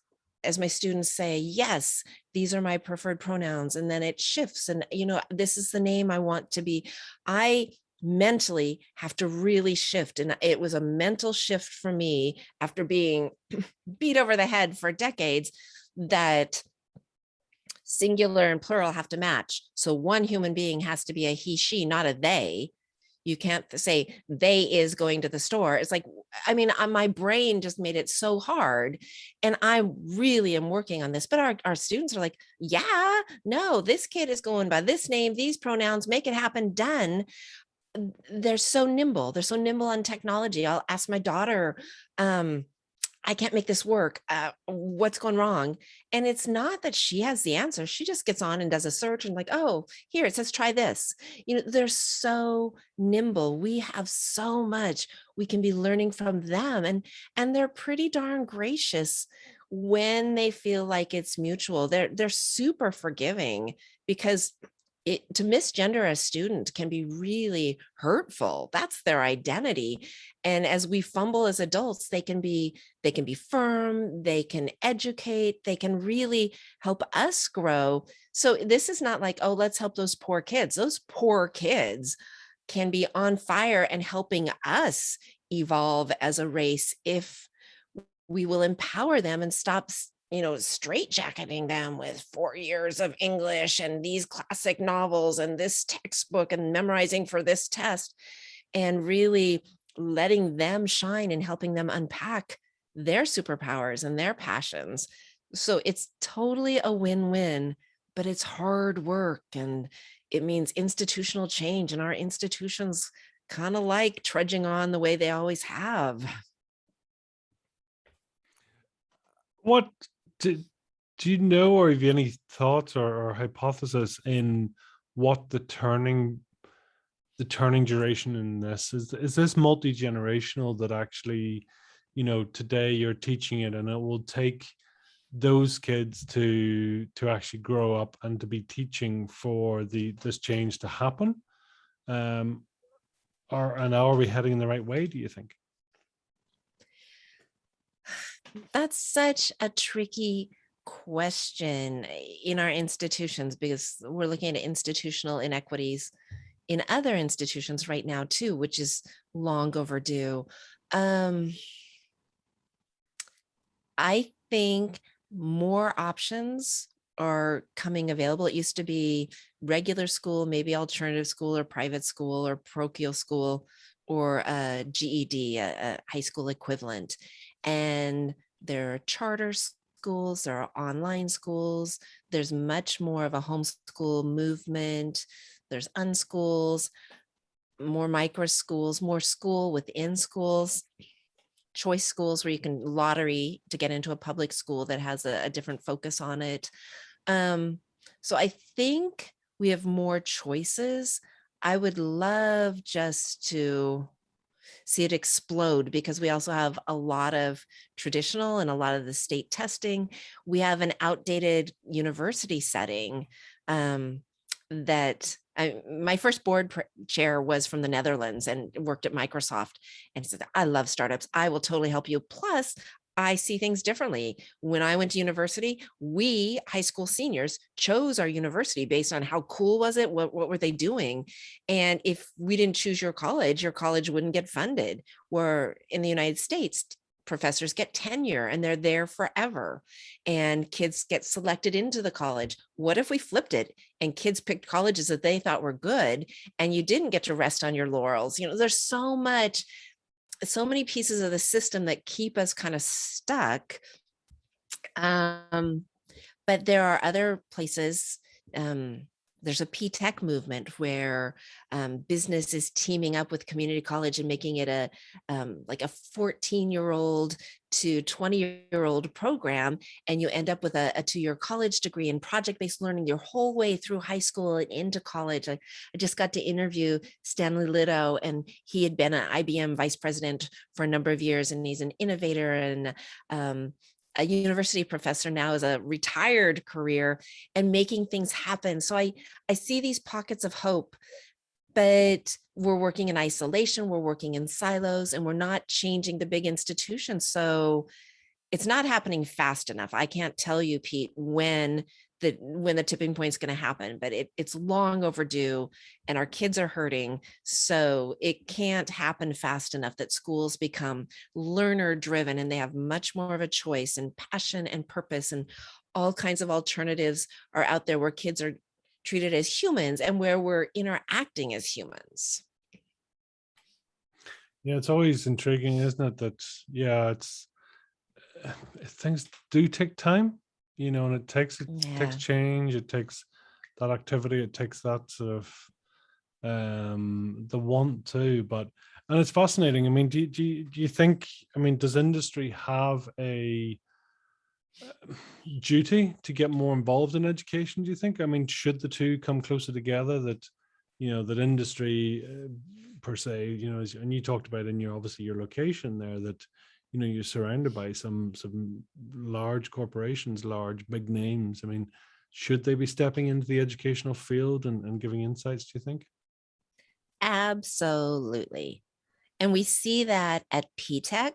my students say, yes, these are my preferred pronouns, and then it shifts, and this is the name I want to be. I mentally have to really shift. And it was a mental shift for me after being beat over the head for decades, that singular and plural have to match. So one human being has to be a he, she, not a they. You can't say they is going to the store. It's like, I mean, my brain just made it so hard. And I really am working on this. But our students are like, yeah, no, this kid is going by this name, these pronouns, make it happen, done. They're so nimble. They're so nimble on technology. I'll ask my daughter, I can't make this work. What's going wrong? And it's not that she has the answer. She just gets on and does a search and like, oh, here it says, try this. They're so nimble. We have so much we can be learning from them. And they're pretty darn gracious when they feel like it's mutual. They're super forgiving, because to misgender a student can be really hurtful. That's their identity. And as we fumble as adults, they can be firm, they can educate, they can really help us grow. So this is not like, oh, let's help those poor kids. Those poor kids can be on fire and helping us evolve as a race if we will empower them and stop straitjacketing them with 4 years of English and these classic novels and this textbook and memorizing for this test, and really letting them shine and helping them unpack their superpowers and their passions. So it's totally a win-win, but it's hard work, and it means institutional change, and our institutions kind of like trudging on the way they always have. What do you know, or have you any thoughts or hypothesis in what the turning duration in this is? Is this multi-generational, that actually, today you're teaching it and it will take those kids to actually grow up and to be teaching for this change to happen? And are we heading in the right way, do you think? That's such a tricky question in our institutions, because we're looking at institutional inequities in other institutions right now too, which is long overdue. I think more options are coming available. It used to be regular school, maybe alternative school or private school or parochial school, or a GED, a high school equivalent. And there are charter schools, there are online schools. There's much more of a homeschool movement. There's unschools, more micro schools, more school within schools, choice schools where you can lottery to get into a public school that has a different focus on it. So I think we have more choices. I would love just to see it explode, because we also have a lot of traditional and a lot of the state testing. We have an outdated university setting that my first board chair was from the Netherlands and worked at Microsoft, and said, I love startups. I will totally help you. Plus, I see things differently. When I went to university, we high school seniors chose our university based on how cool was it? What were they doing? And if we didn't choose your college wouldn't get funded. Where in the United States, professors get tenure and they're there forever, and kids get selected into the college. What if we flipped it and kids picked colleges that they thought were good, and you didn't get to rest on your laurels? There's so many pieces of the system that keep us kind of stuck. But there are other places. There's a P-Tech movement where business is teaming up with community college and making it like a 14-year-old to 20-year-old program, and you end up with a 2-year college degree in project-based learning your whole way through high school and into college. I just got to interview Stanley Litto, and he had been an IBM vice president for a number of years, and he's an innovator and a university professor now, as a retired career, and making things happen. So I see these pockets of hope, but we're working in isolation, we're working in silos, and we're not changing the big institutions. So it's not happening fast enough. I can't tell you, Pete, when the tipping point is going to happen, but it's long overdue, and our kids are hurting. So it can't happen fast enough that schools become learner driven and they have much more of a choice and passion and purpose, and all kinds of alternatives are out there where kids are treated as humans and where we're interacting as humans. Yeah, it's always intriguing, isn't it? That, yeah, things do take time, and it takes Yeah. change, it takes that activity, it takes that sort of the want to. But, and it's fascinating. I mean, do you think, I mean, does industry have a duty to get more involved in education, do you think? I mean, should the two come closer together, that that industry per se, and you talked about in your, obviously your location there, that you're surrounded by some large corporations, large big names. I mean, should they be stepping into the educational field and giving insights, do you think? Absolutely. And we see that at PTech,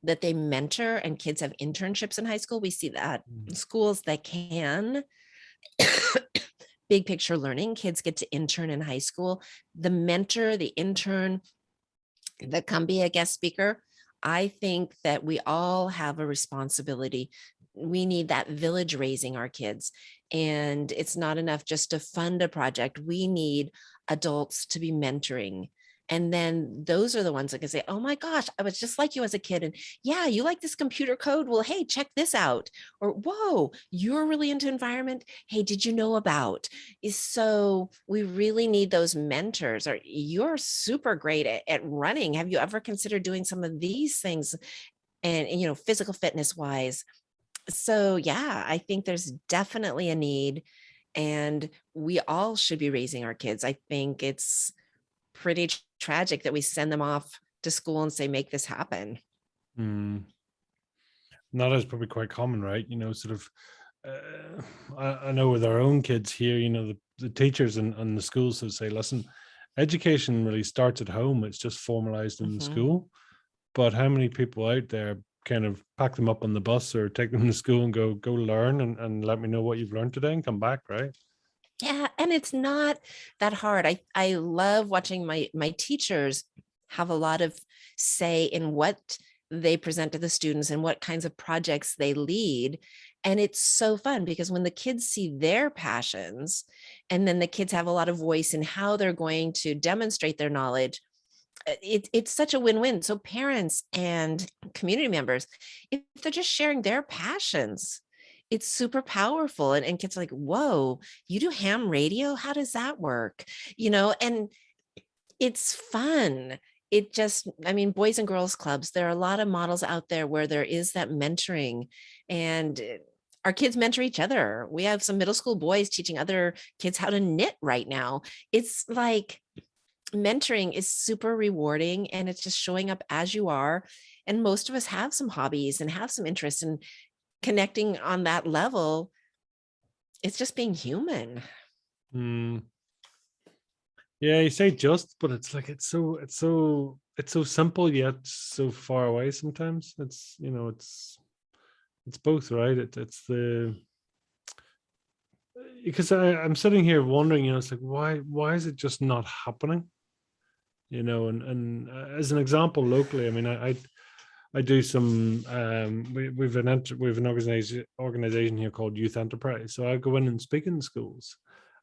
that they mentor and kids have internships in high school. We see that in schools that can big picture learning, kids get to intern in high school. The mentor, the intern, that come be a guest speaker. I think that we all have a responsibility. We need that village raising our kids. And it's not enough just to fund a project. We need adults to be mentoring. And then those are the ones that can say, oh my gosh, I was just like you as a kid. And yeah, you like this computer code? Well, hey, check this out. Or, whoa, you're really into environment. Hey, did you know about? So we really need those mentors. Or you're super great at running. Have you ever considered doing some of these things? And physical fitness wise. So yeah, I think there's definitely a need, and we all should be raising our kids. I think it's pretty tragic that we send them off to school and say, make this happen. And that is probably quite common, right? Sort of, I know with our own kids here, the teachers and the schools that say, listen, education really starts at home. It's just formalized in the school. But how many people out there kind of pack them up on the bus or take them to school and go learn and let me know what you've learned today and come back, right? Yeah, and it's not that hard. I love watching my teachers have a lot of say in what they present to the students and what kinds of projects they lead. And it's so fun because when the kids see their passions, and then the kids have a lot of voice in how they're going to demonstrate their knowledge, it's such a win-win. So parents and community members, if they're just sharing their passions, it's super powerful. And kids are like, whoa, you do ham radio? How does that work? And it's fun. It just, I mean, boys and girls clubs, there are a lot of models out there where there is that mentoring, and our kids mentor each other. We have some middle school boys teaching other kids how to knit right now. It's like, mentoring is super rewarding, and it's just showing up as you are. And most of us have some hobbies and have some interests, and connecting on that level. It's just being human. Yeah, you say just, but it's like it's so simple yet so far away sometimes. It's it's both, right? It's the, because I'm sitting here wondering, it's like, why is it just not happening? And as an example locally, I mean, I do some we've an organization here called Youth Enterprise. So I go in and speak in schools,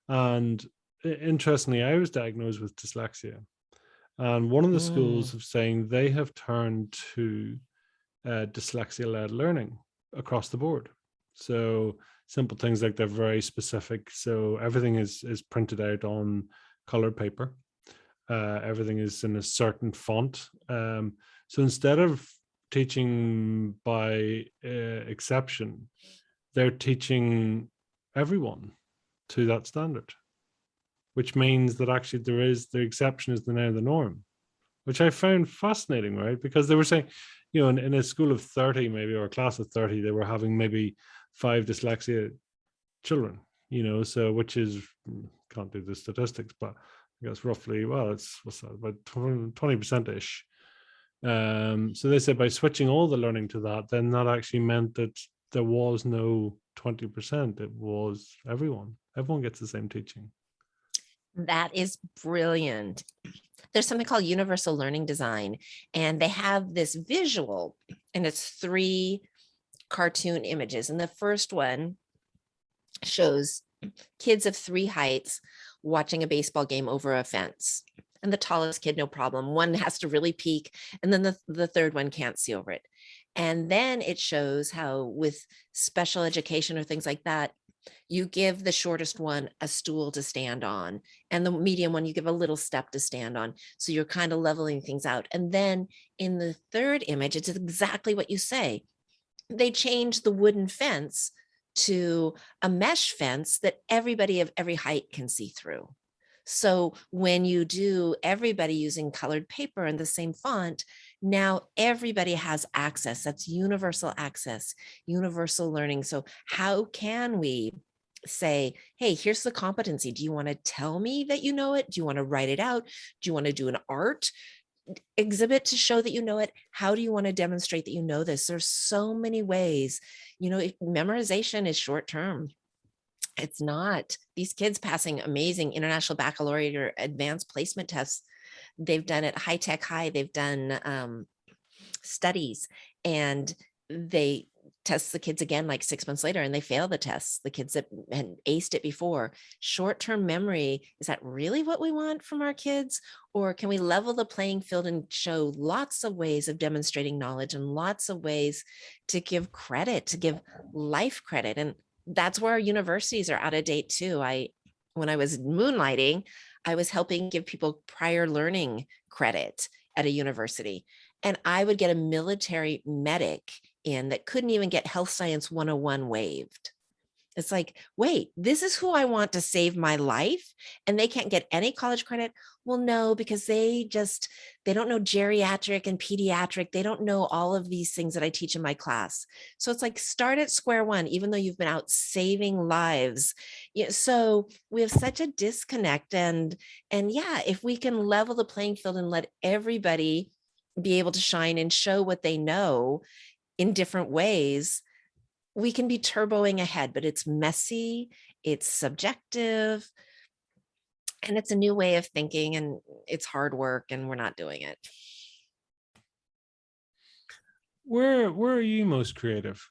and interestingly, I was diagnosed with dyslexia, and one of the schools of saying they have turned to dyslexia-led learning across the board. So simple things like they're very specific. So everything is printed out on colored paper. Everything is in a certain font. So instead of teaching by exception, they're teaching everyone to that standard, which means that actually the exception is now the norm, which I found fascinating, right? Because they were saying, in a school of 30 maybe, or a class of 30, they were having maybe 5 dyslexia children, so which is, can't do the statistics, but I guess roughly, well, it's what's that, about 20% ish. So they said by switching all the learning to that, then that actually meant that there was no 20%. It was everyone. Everyone gets the same teaching. That is brilliant. There's something called universal learning design, and they have this visual, and it's 3 cartoon images. And the first one shows kids of 3 heights watching a baseball game over a fence. And the tallest kid, no problem. One has to really peek, and then the third one can't see over it. And then it shows how with special education or things like that, you give the shortest one a stool to stand on, and the medium one, you give a little step to stand on. So you're kind of leveling things out. And then in the third image, it's exactly what you say. They changed the wooden fence to a mesh fence that everybody of every height can see through. So when you do everybody using colored paper and the same font, now everybody has access. That's universal access, universal learning. So how can we say, hey, here's the competency. Do you want to tell me that you know it? Do you want to write it out? Do you want to do an art exhibit to show that you know it? How do you want to demonstrate that you know this? There's so many ways. Memorization is short term. It's not. These kids passing amazing international baccalaureate or advanced placement tests. They've done it high tech high. They've done studies, and they test the kids again like 6 months later, and they fail the tests. The kids that had aced it before. Short-term memory, is that really what we want from our kids? Or can we level the playing field and show lots of ways of demonstrating knowledge and lots of ways to give credit, to give life credit? And that's where our universities are out of date too. When I was moonlighting, I was helping give people prior learning credit at a university. And I would get a military medic in that couldn't even get Health Science 101 waived. It's like, wait, this is who I want to save my life, and they can't get any college credit? Well, no, because they don't know geriatric and pediatric. They don't know all of these things that I teach in my class. So it's like, start at square one, even though you've been out saving lives. So we have such a disconnect. And yeah, if we can level the playing field and let everybody be able to shine and show what they know in different ways, we can be turboing ahead. But it's messy, it's subjective, and it's a new way of thinking, and it's hard work, and we're not doing it. Where are you most creative?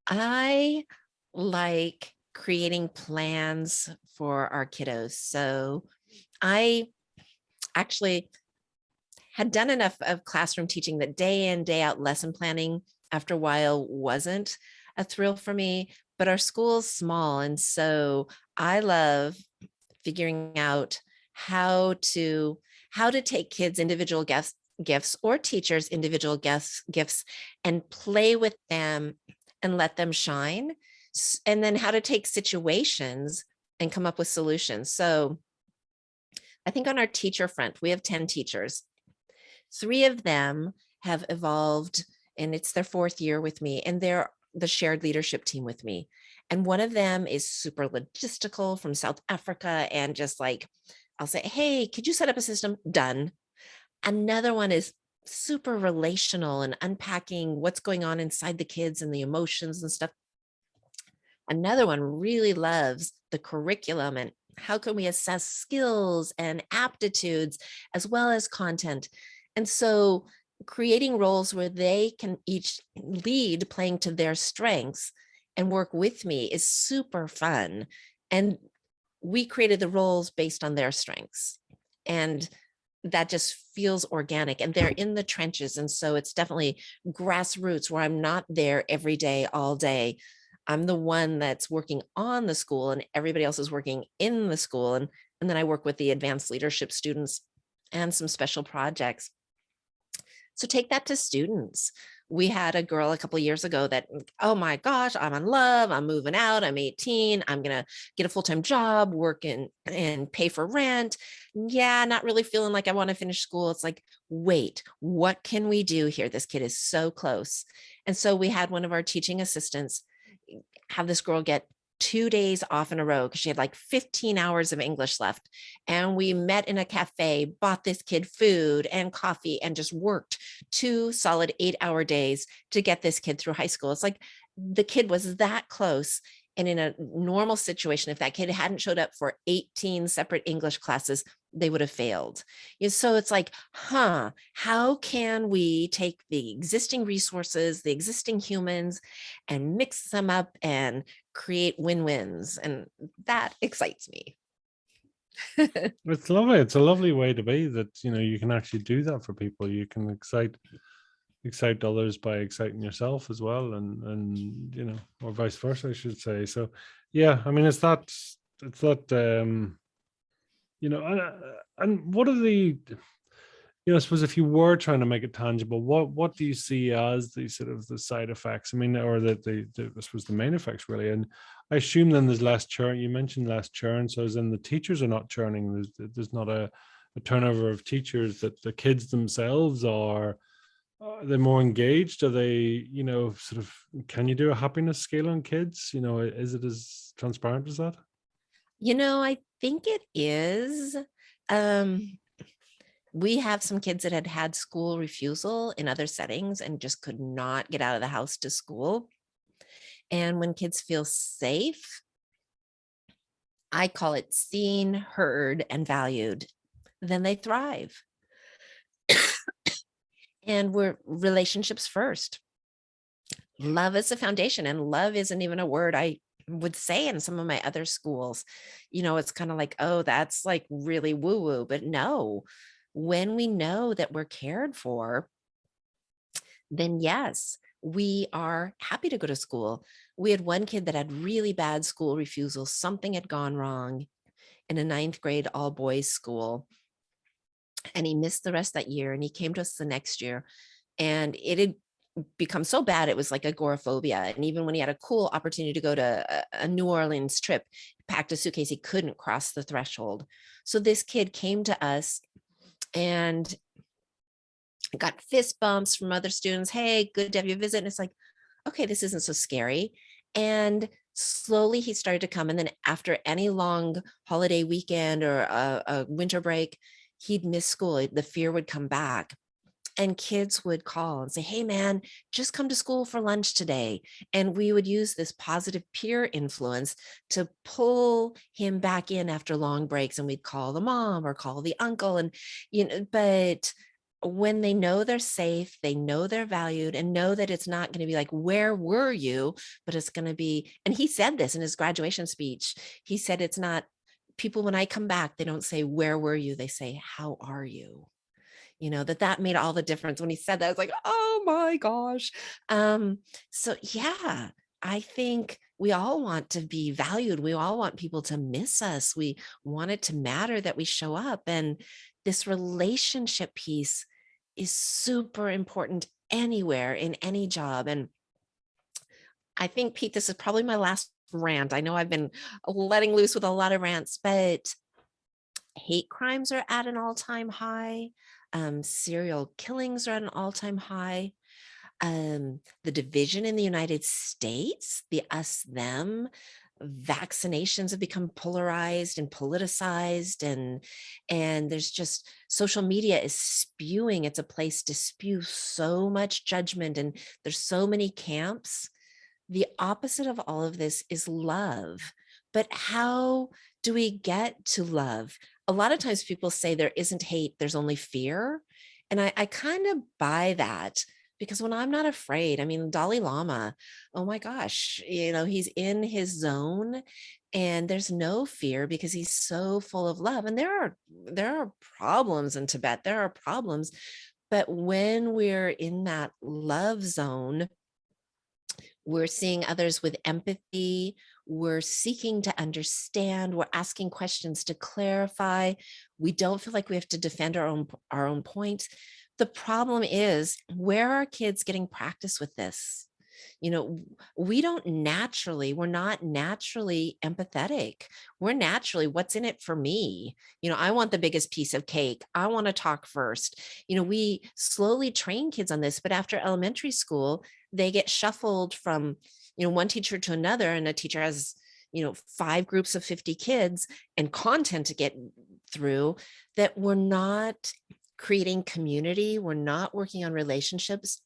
I like creating plans for our kiddos. So I actually had done enough of classroom teaching that day in, day out lesson planning after a while wasn't a thrill for me, but our school's small. And so I love figuring out how to take kids' individual gifts or teachers' individual gifts and play with them and let them shine. And then how to take situations and come up with solutions. So I think on our teacher front, we have 10 teachers. 3 of them have evolved, and it's their 4th year with me, and they're the shared leadership team with me. And one of them is super logistical from South Africa, and just like, I'll say, hey, could you set up a system? Done. Another one is super relational and unpacking what's going on inside the kids and the emotions and stuff. Another one really loves the curriculum and how can we assess skills and aptitudes as well as content. And so creating roles where they can each lead playing to their strengths and work with me is super fun. And we created the roles based on their strengths. And that just feels organic, and they're in the trenches. And so it's definitely grassroots where I'm not there every day, all day. I'm the one that's working on the school, and everybody else is working in the school. And then I work with the advanced leadership students and some special projects. So take that to students. We had a girl a couple of years ago that, oh my gosh, I'm in love, I'm moving out, I'm 18, I'm going to get a full-time job, work and pay for rent. Yeah, not really feeling like I want to finish school. It's like, wait, what can we do here? This kid is so close. And so we had one of our teaching assistants have this girl get 2 days off in a row because she had like 15 hours of English left. And we met in a cafe, bought this kid food and coffee, and just worked 2 solid 8-hour days to get this kid through high school. It's like the kid was that close. And in a normal situation, if that kid hadn't showed up for 18 separate English classes, they would have failed. So it's like, how can we take the existing resources, the existing humans, and mix them up and create win-wins? And that excites me. It's lovely. It's a lovely way to be, that, you know, you can actually do that for people. You can excite others by exciting yourself as well, and you know, or vice versa, I should say. So yeah, I mean, it's that you know, and what are the, you know, I suppose if you were trying to make it tangible, what do you see as the sort of the side effects? I mean, or the I suppose the main effects really. And I assume then there's less churn. You mentioned less churn, so as in the teachers are not churning. There's not a turnover of teachers. That the kids themselves are they more engaged? Are they, you know, sort of, can you do a happiness scale on kids? You know, is it as transparent as that? You know, I think it is. We have some kids that had had school refusal in other settings and just could not get out of the house to school. And when kids feel safe, I call it seen, heard, and valued, then they thrive. And we're relationships first. Love is the foundation, and love isn't even a word I would say in some of my other schools. You know, it's kind of like, oh, that's like really woo-woo, but no, when we know that we're cared for, then yes, we are happy to go to school. We had one kid that had really bad school refusal. Something had gone wrong in a 9th grade all boys school, and he missed the rest that year. And he came to us the next year, and it had become so bad it was like agoraphobia. And even when he had a cool opportunity to go to a New Orleans trip, he packed a suitcase, he couldn't cross the threshold. So this kid came to us and got fist bumps from other students. Hey, good to have you visit. And it's like, okay, this isn't so scary. And slowly he started to come. And then after any long holiday weekend or a winter break, he'd miss school. The fear would come back. And kids would call and say, hey, man, just come to school for lunch today. And we would use this positive peer influence to pull him back in after long breaks. And we'd call the mom or call the uncle. And, you know, but when they know they're safe, they know they're valued, and know that it's not going to be like, where were you? But it's going to be, and he said this in his graduation speech. He said, it's not people, when I come back, they don't say, where were you? They say, how are you? You know, that made all the difference. When he said that, I was like, oh my gosh. So yeah, I think we all want to be valued. We all want people to miss us. We want it to matter that we show up. And this relationship piece is super important anywhere in any job. And I think, Pete, this is probably my last rant. I know I've been letting loose with a lot of rants, but hate crimes are at an all-time high. Serial killings are at an all-time high. The division in the United States, the us, them, vaccinations have become polarized and politicized, and there's just, social media is spewing. It's a place to spew so much judgment, and there's so many camps. The opposite of all of this is love. But how do we get to love? A lot of times people say there isn't hate, there's only fear. And I kind of buy that, because when I'm not afraid, I mean, Dalai Lama, oh my gosh, you know, he's in his zone and there's no fear because he's so full of love. And there are problems in Tibet, there are problems. But when we're in that love zone, we're seeing others with empathy. We're seeking to understand. We're asking questions to clarify. We don't feel like we have to defend our own points. The problem is, where are kids getting practice with this? You know, we're not naturally empathetic. We're naturally, what's in it for me? You know, I want the biggest piece of cake. I want to talk first. You know, we slowly train kids on this, but after elementary school, they get shuffled from, you know, one teacher to another, and a teacher has, 5 groups of 50 kids and content to get through, that we're not creating community, we're not working on relationships.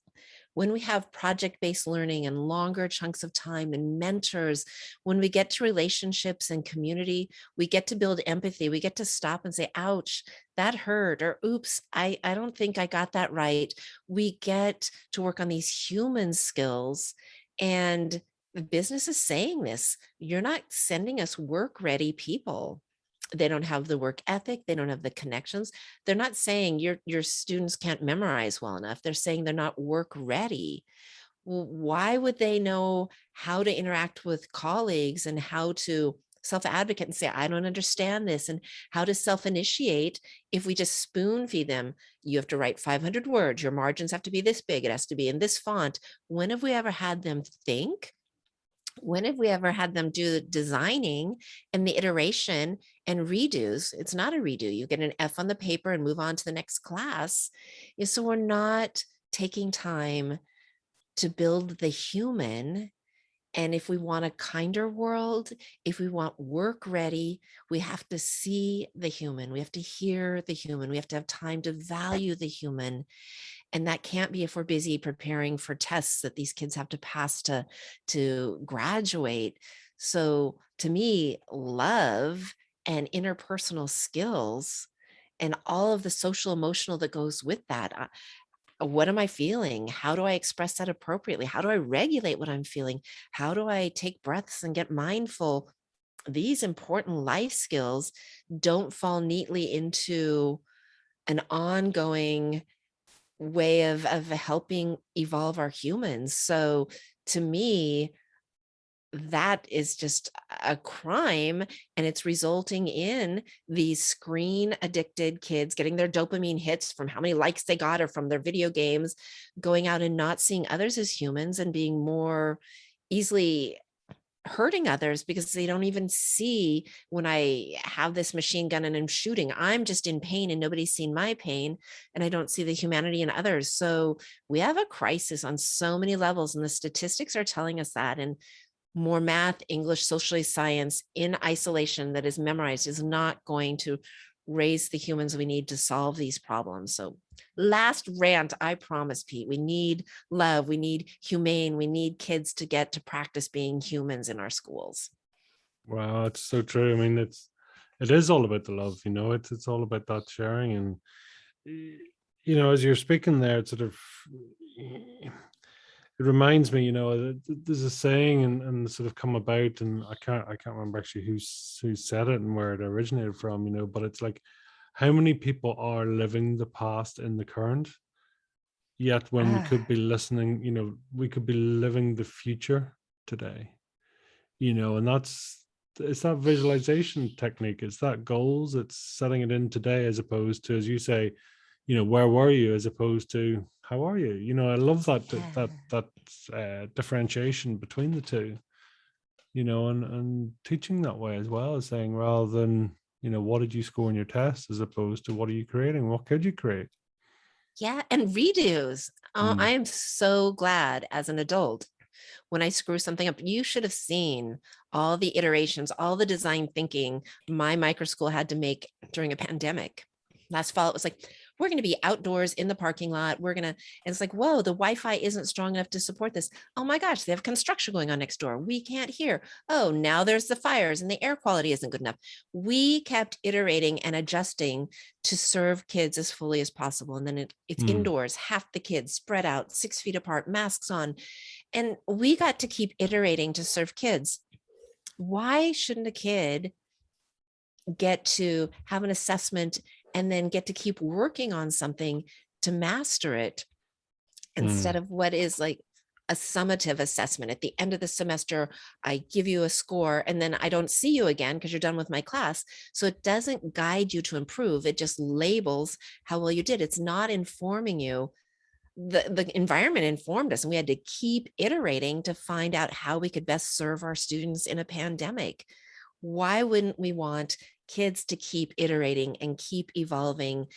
When we have project-based learning and longer chunks of time and mentors, when we get to relationships and community, we get to build empathy. We get to stop and say, ouch, that hurt, or oops, I don't think I got that right. We get to work on these human skills. And the business is saying this, you're not sending us work-ready people. They don't have the work ethic. They don't have the connections. They're not saying your students can't memorize well enough. They're saying they're not work ready. Well, why would they know how to interact with colleagues and how to self-advocate and say, I don't understand this, and how to self-initiate if we just spoon feed them? You have to write 500 words. Your margins have to be this big. It has to be in this font. When have we ever had them think? When have we ever had them do the designing and the iteration and redos? It's not a redo. You get an F on the paper and move on to the next class. So we're not taking time to build the human. And if we want a kinder world, if we want work ready, we have to see the human. We have to hear the human. We have to have time to value the human. And that can't be if we're busy preparing for tests that these kids have to pass to graduate. So to me, love and interpersonal skills and all of the social emotional that goes with that. What am I feeling? How do I express that appropriately? How do I regulate what I'm feeling? How do I take breaths and get mindful? These important life skills don't fall neatly into an ongoing way of helping evolve our humans. So to me, that is just a crime, and it's resulting in these screen addicted kids getting their dopamine hits from how many likes they got or from their video games, going out and not seeing others as humans and being more easily hurting others because they don't even see when I have this machine gun and I'm shooting, I'm just in pain and nobody's seen my pain, and I don't see the humanity in others. So we have a crisis on so many levels, and the statistics are telling us that. And more math, English, social science in isolation that is memorized is not going to raise the humans we need to solve these problems. So last rant, I promise, Pete, we need love, we need humane, we need kids to get to practice being humans in our schools. Wow, it's so true. I mean, it is all about the love, it's all about that sharing. And as you're speaking there, it sort of it reminds me, that there's a saying and sort of come about, and I can't remember actually who said it and where it originated from, but it's like, how many people are living the past in the current, yet when we could be listening, we could be living the future today, and it's that visualization technique. It's that goals. It's setting it in today, as opposed to, as you say, where were you, as opposed to how are you. I love that differentiation between the two, and teaching that way as well, as saying, rather than what did you score in your test, as opposed to what are you creating, what could you create. Yeah, and redos. I am so glad as an adult when I screw something up. You should have seen all the iterations, all the design thinking my micro school had to make during a pandemic. Last fall, it was like, we're going to be outdoors in the parking lot. And it's like, whoa, the Wi-Fi isn't strong enough to support this. Oh my gosh, they have construction going on next door. We can't hear. Oh, now there's the fires and the air quality isn't good enough. We kept iterating and adjusting to serve kids as fully as possible. And then it's indoors, half the kids spread out, 6 feet apart, masks on. And we got to keep iterating to serve kids. Why shouldn't a kid get to have an assessment and then get to keep working on something to master it, instead of what is like a summative assessment? At the end of the semester, I give you a score and then I don't see you again because you're done with my class. So it doesn't guide you to improve. It just labels how well you did. It's not informing you. The environment informed us, and we had to keep iterating to find out how we could best serve our students in a pandemic. Why wouldn't we want kids to keep iterating and keep evolving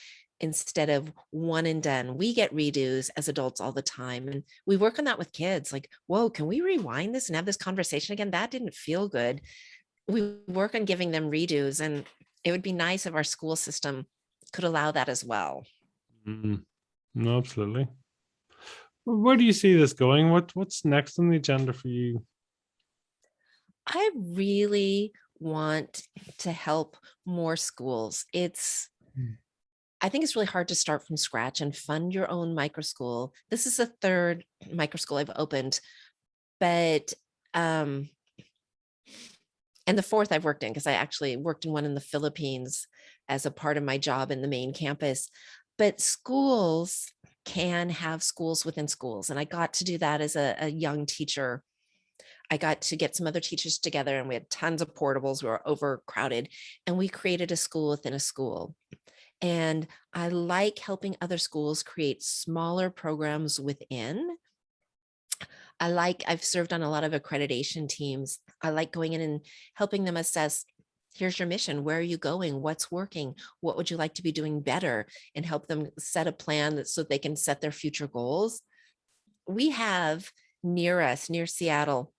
instead of one and done? We get redos as adults all the time, and we work on that with kids. Like, whoa, can we rewind this and have this conversation again? That didn't feel good. we work on giving them redos, and it would be nice if our school system could allow that as well. No, absolutely. Where do you see this going? What's next on the agenda for you? I really want to help more schools. I think it's really hard to start from scratch and fund your own micro school. This is the third micro school I've opened, but and the fourth I've worked in, because I actually worked in one in the Philippines as a part of my job in the main campus. But schools can have schools within schools, and I got to do that as a young teacher. I got to get some other teachers together, and we had tons of portables. We were overcrowded, and we created a school within a school. And I like helping other schools create smaller programs within. I've served on a lot of accreditation teams. I like going in and helping them assess, here's your mission. Where are you going? What's working? What would you like to be doing better? And help them set a plan so they can set their future goals. We have near us, near Seattle,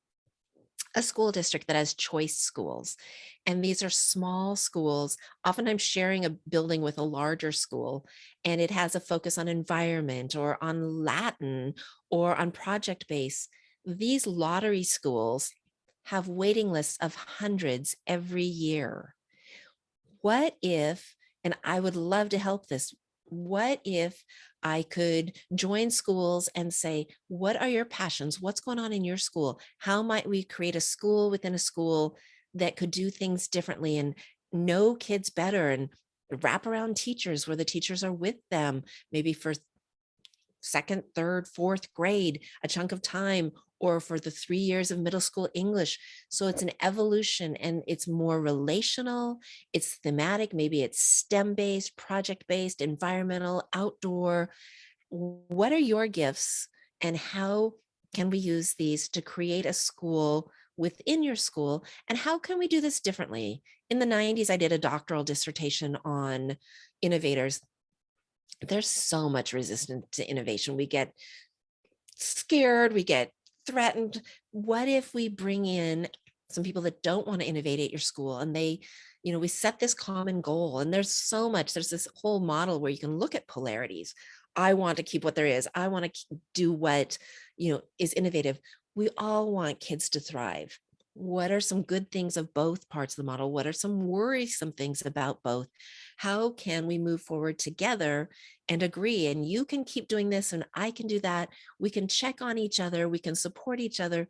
a school district that has choice schools. And these are small schools. Often I'm sharing a building with a larger school, and it has a focus on environment or on Latin or on project-based. These lottery schools have waiting lists of hundreds every year. What if, and I would love to help this, what if I could join schools and say, what are your passions? What's going on in your school? How might we create a school within a school that could do things differently and know kids better, and wrap around teachers where the teachers are with them, maybe for second, third, fourth grade, a chunk of time, or for the 3 years of middle school English. So it's an evolution, and it's more relational, it's thematic, maybe it's STEM-based, project-based, environmental, outdoor. What are your gifts, and how can we use these to create a school within your school? And how can we do this differently? In the 90s, I did a doctoral dissertation on innovators. There's so much resistance to innovation. We get scared, we get threatened. What if we bring in some people that don't want to innovate at your school, and we set this common goal? And there's this whole model where you can look at polarities. I want to keep what there is. I want to do what, is innovative. We all want kids to thrive. What are some good things of both parts of the model? What are some worrisome things about both? How can we move forward together and agree? And you can keep doing this, and I can do that. We can check on each other. We can support each other.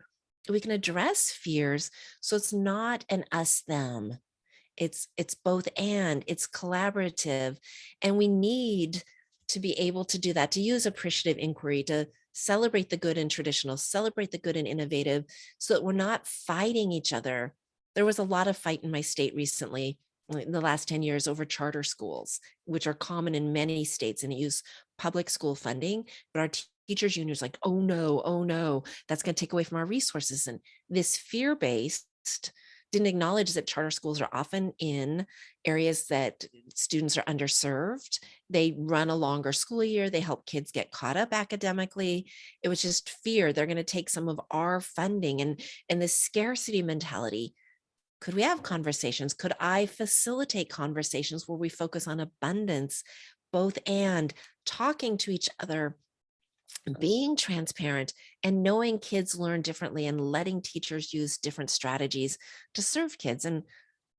We can address fears. So it's not an us, them. It's both, and it's collaborative. And we need to be able to do that, to use appreciative inquiry, to celebrate the good and traditional, celebrate the good and innovative, so that we're not fighting each other. There was a lot of fight in my state recently, in the last 10 years, over charter schools, which are common in many states and use public school funding. But our teachers union is like, oh no, that's going to take away from our resources. And this fear-based didn't acknowledge that charter schools are often in areas that students are underserved. They run a longer school year. They help kids get caught up academically. It was just fear. They're going to take some of our funding, and this scarcity mentality. Could we have conversations? Could I facilitate conversations where we focus on abundance, both, and talking to each other, being transparent, and knowing kids learn differently, and letting teachers use different strategies to serve kids? And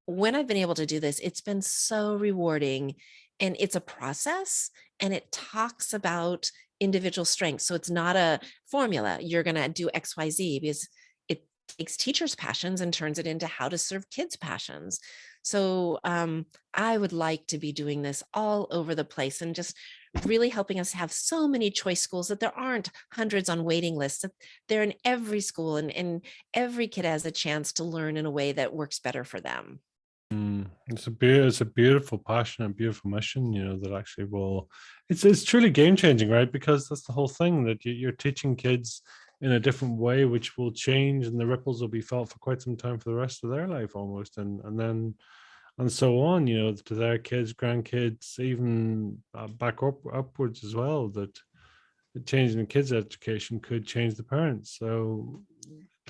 when I've been able to do this, it's been so rewarding. And it's a process, and it talks about individual strengths. So it's not a formula, you're going to do XYZ, because it takes teachers' passions and turns it into how to serve kids' passions. So I would like to be doing this all over the place, and just really helping us have so many choice schools, that there aren't hundreds on waiting lists, that they're in every school, and every kid has a chance to learn in a way that works better for them. It's a beautiful passion and beautiful mission, that actually it's truly game changing, right? Because that's the whole thing, that you're teaching kids in a different way, which will change, and the ripples will be felt for quite some time, for the rest of their life almost, and then and so on, to their kids, grandkids, even back upwards as well. That the change in the kids' education could change the parents. So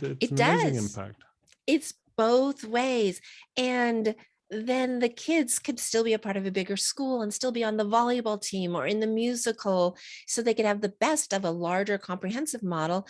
it's It an amazing does. impact. It's both ways. And then the kids could still be a part of a bigger school and still be on the volleyball team or in the musical, so they could have the best of a larger comprehensive model,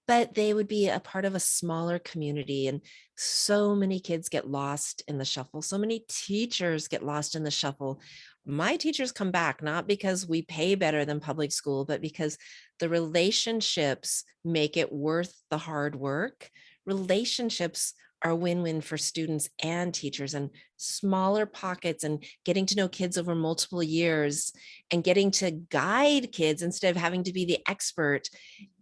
but they would be a part of a smaller community. And so many kids get lost in the shuffle. So many teachers get lost in the shuffle. My teachers come back not because we pay better than public school, but because the relationships make it worth the hard work. Relationships are win-win for students and teachers, and smaller pockets and getting to know kids over multiple years and getting to guide kids instead of having to be the expert.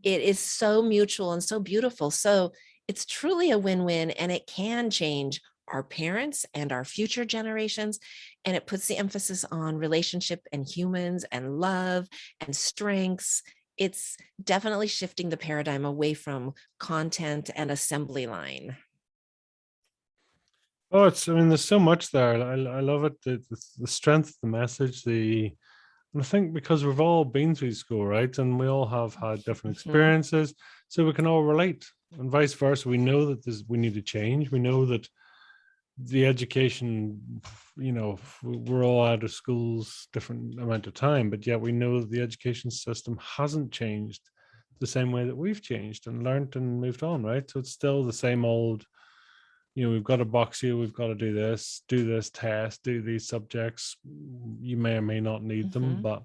It is so mutual and so beautiful. So it's truly a win-win, and it can change our parents and our future generations. And it puts the emphasis on relationship and humans and love and strengths. It's definitely shifting the paradigm away from content and assembly line. Oh, I mean, there's so much there. I love it. The strength of the message, and I think because we've all been through school, right? And we all have had different experiences, so we can all relate, and vice versa. We know that we need to change. We know that the education, we're all out of schools different amount of time, but yet we know that the education system hasn't changed the same way that we've changed and learned and moved on, right? So it's still the same old, we've got to box you, we've got to do this test, do these subjects. You may or may not need them, but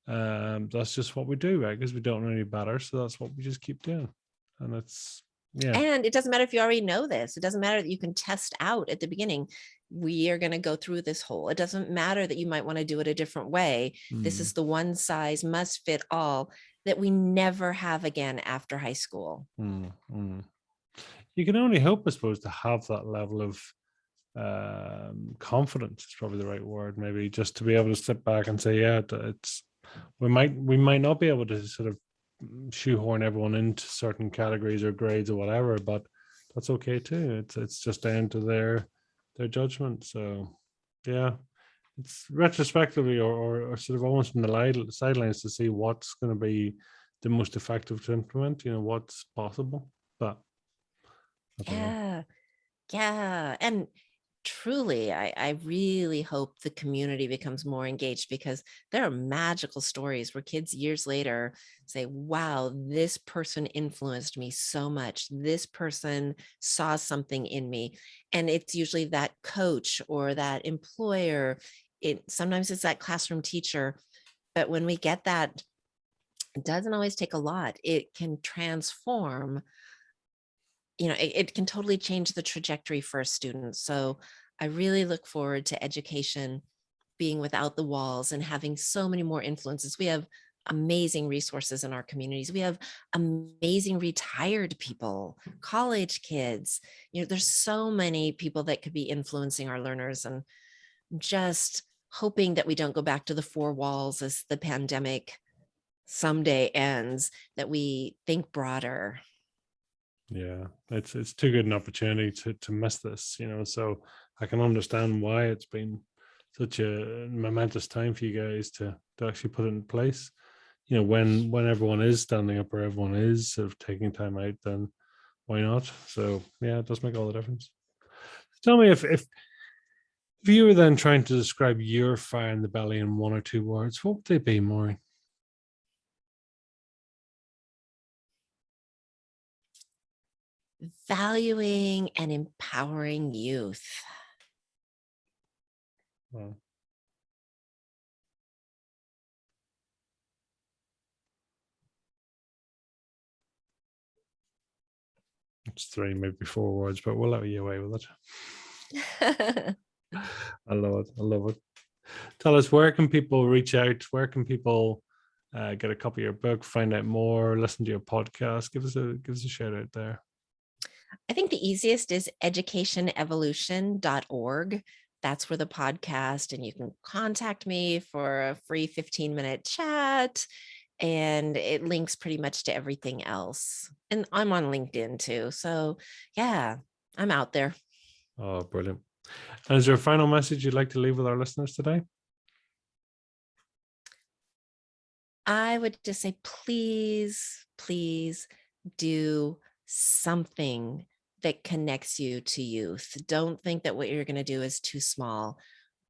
that's just what we do, right? Because we don't know any better, so that's what we just keep doing. And it's and it doesn't matter if you already know this. It doesn't matter that you can test out at the beginning. We are going to go through this whole. It doesn't matter that you might want to do it a different way. This is the one size must fit all that we never have again after high school. You can only hope, I suppose, to have that level of confidence is probably the right word, maybe, just to be able to sit back and say, yeah, we might not be able to sort of shoehorn everyone into certain categories or grades or whatever, but that's okay too. It's just down to their judgment. So yeah, it's retrospectively or sort of almost from the sidelines to see what's going to be the most effective to implement, what's possible. But yeah and truly, I really hope the community becomes more engaged, because there are magical stories where kids years later say, wow, this person influenced me so much. This person saw something in me. And it's usually that coach or that employer. Sometimes it's that classroom teacher. But when we get that, it doesn't always take a lot. It can transform, it can totally change the trajectory for a student. So I really look forward to education being without the walls and having so many more influences. We have amazing resources in our communities. We have amazing retired people, college kids. There's so many people that could be influencing our learners, and just hoping that we don't go back to the four walls as the pandemic someday ends, that we think broader. Yeah, it's too good an opportunity to miss this, so I can understand why it's been such a momentous time for you guys to actually put it in place. When everyone is standing up, or everyone is sort of taking time out, then why not? So yeah, it does make all the difference. Tell me, if you were then trying to describe your fire in the belly in one or two words, what would they be, Maureen? Valuing and empowering youth. Well, it's three, maybe four words, but we'll let you away with it. I love it. I love it. Tell us, where can people reach out? Where can people get a copy of your book, find out more, listen to your podcast? Give us a shout out there. I think the easiest is educationevolution.org. That's where the podcast, and you can contact me for a free 15-minute chat. And it links pretty much to everything else. And I'm on LinkedIn too. So yeah, I'm out there. Oh, brilliant. And is there a final message you'd like to leave with our listeners today? I would just say, please do something that connects you to youth. Don't think that what you're going to do is too small.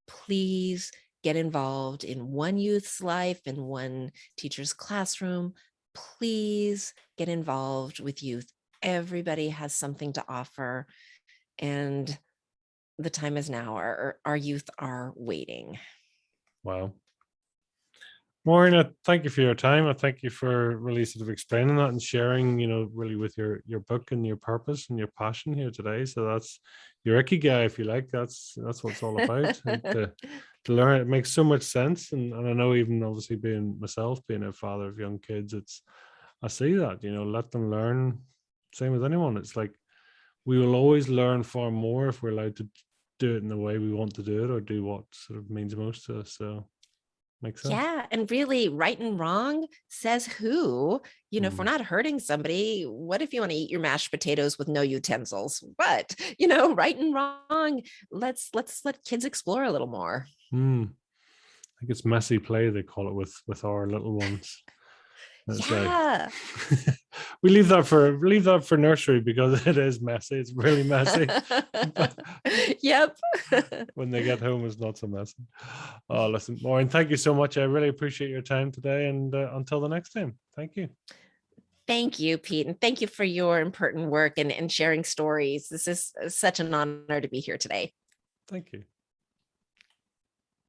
Please get involved in one youth's life, in one teacher's classroom. Please get involved with youth. Everybody has something to offer, and the time is now. Our youth are waiting. Wow. Maureen, I thank you for your time. I thank you for really sort of explaining that and sharing, really with your book and your purpose and your passion here today. So that's your ikigai, if you like. That's what it's all about. And to learn, it makes so much sense. And I know, even obviously being a father of young kids, I see that, let them learn. Same with anyone. It's like we will always learn far more if we're allowed to do it in the way we want to do it, or do what sort of means most to us. So makes sense. Yeah. And really, right and wrong says who? If we're not hurting somebody, what if you want to eat your mashed potatoes with no utensils? What? Right and wrong. Let's let kids explore a little more. I think it's messy play, they call it, with our little ones. Yeah. We leave that for nursery, because it is messy. It's really messy. Yep. When they get home, it's not so messy. Oh, listen, Maureen, thank you so much. I really appreciate your time today, and until the next time, thank you. Thank you, Pete. And thank you for your important work and sharing stories. This is such an honor to be here today. Thank you.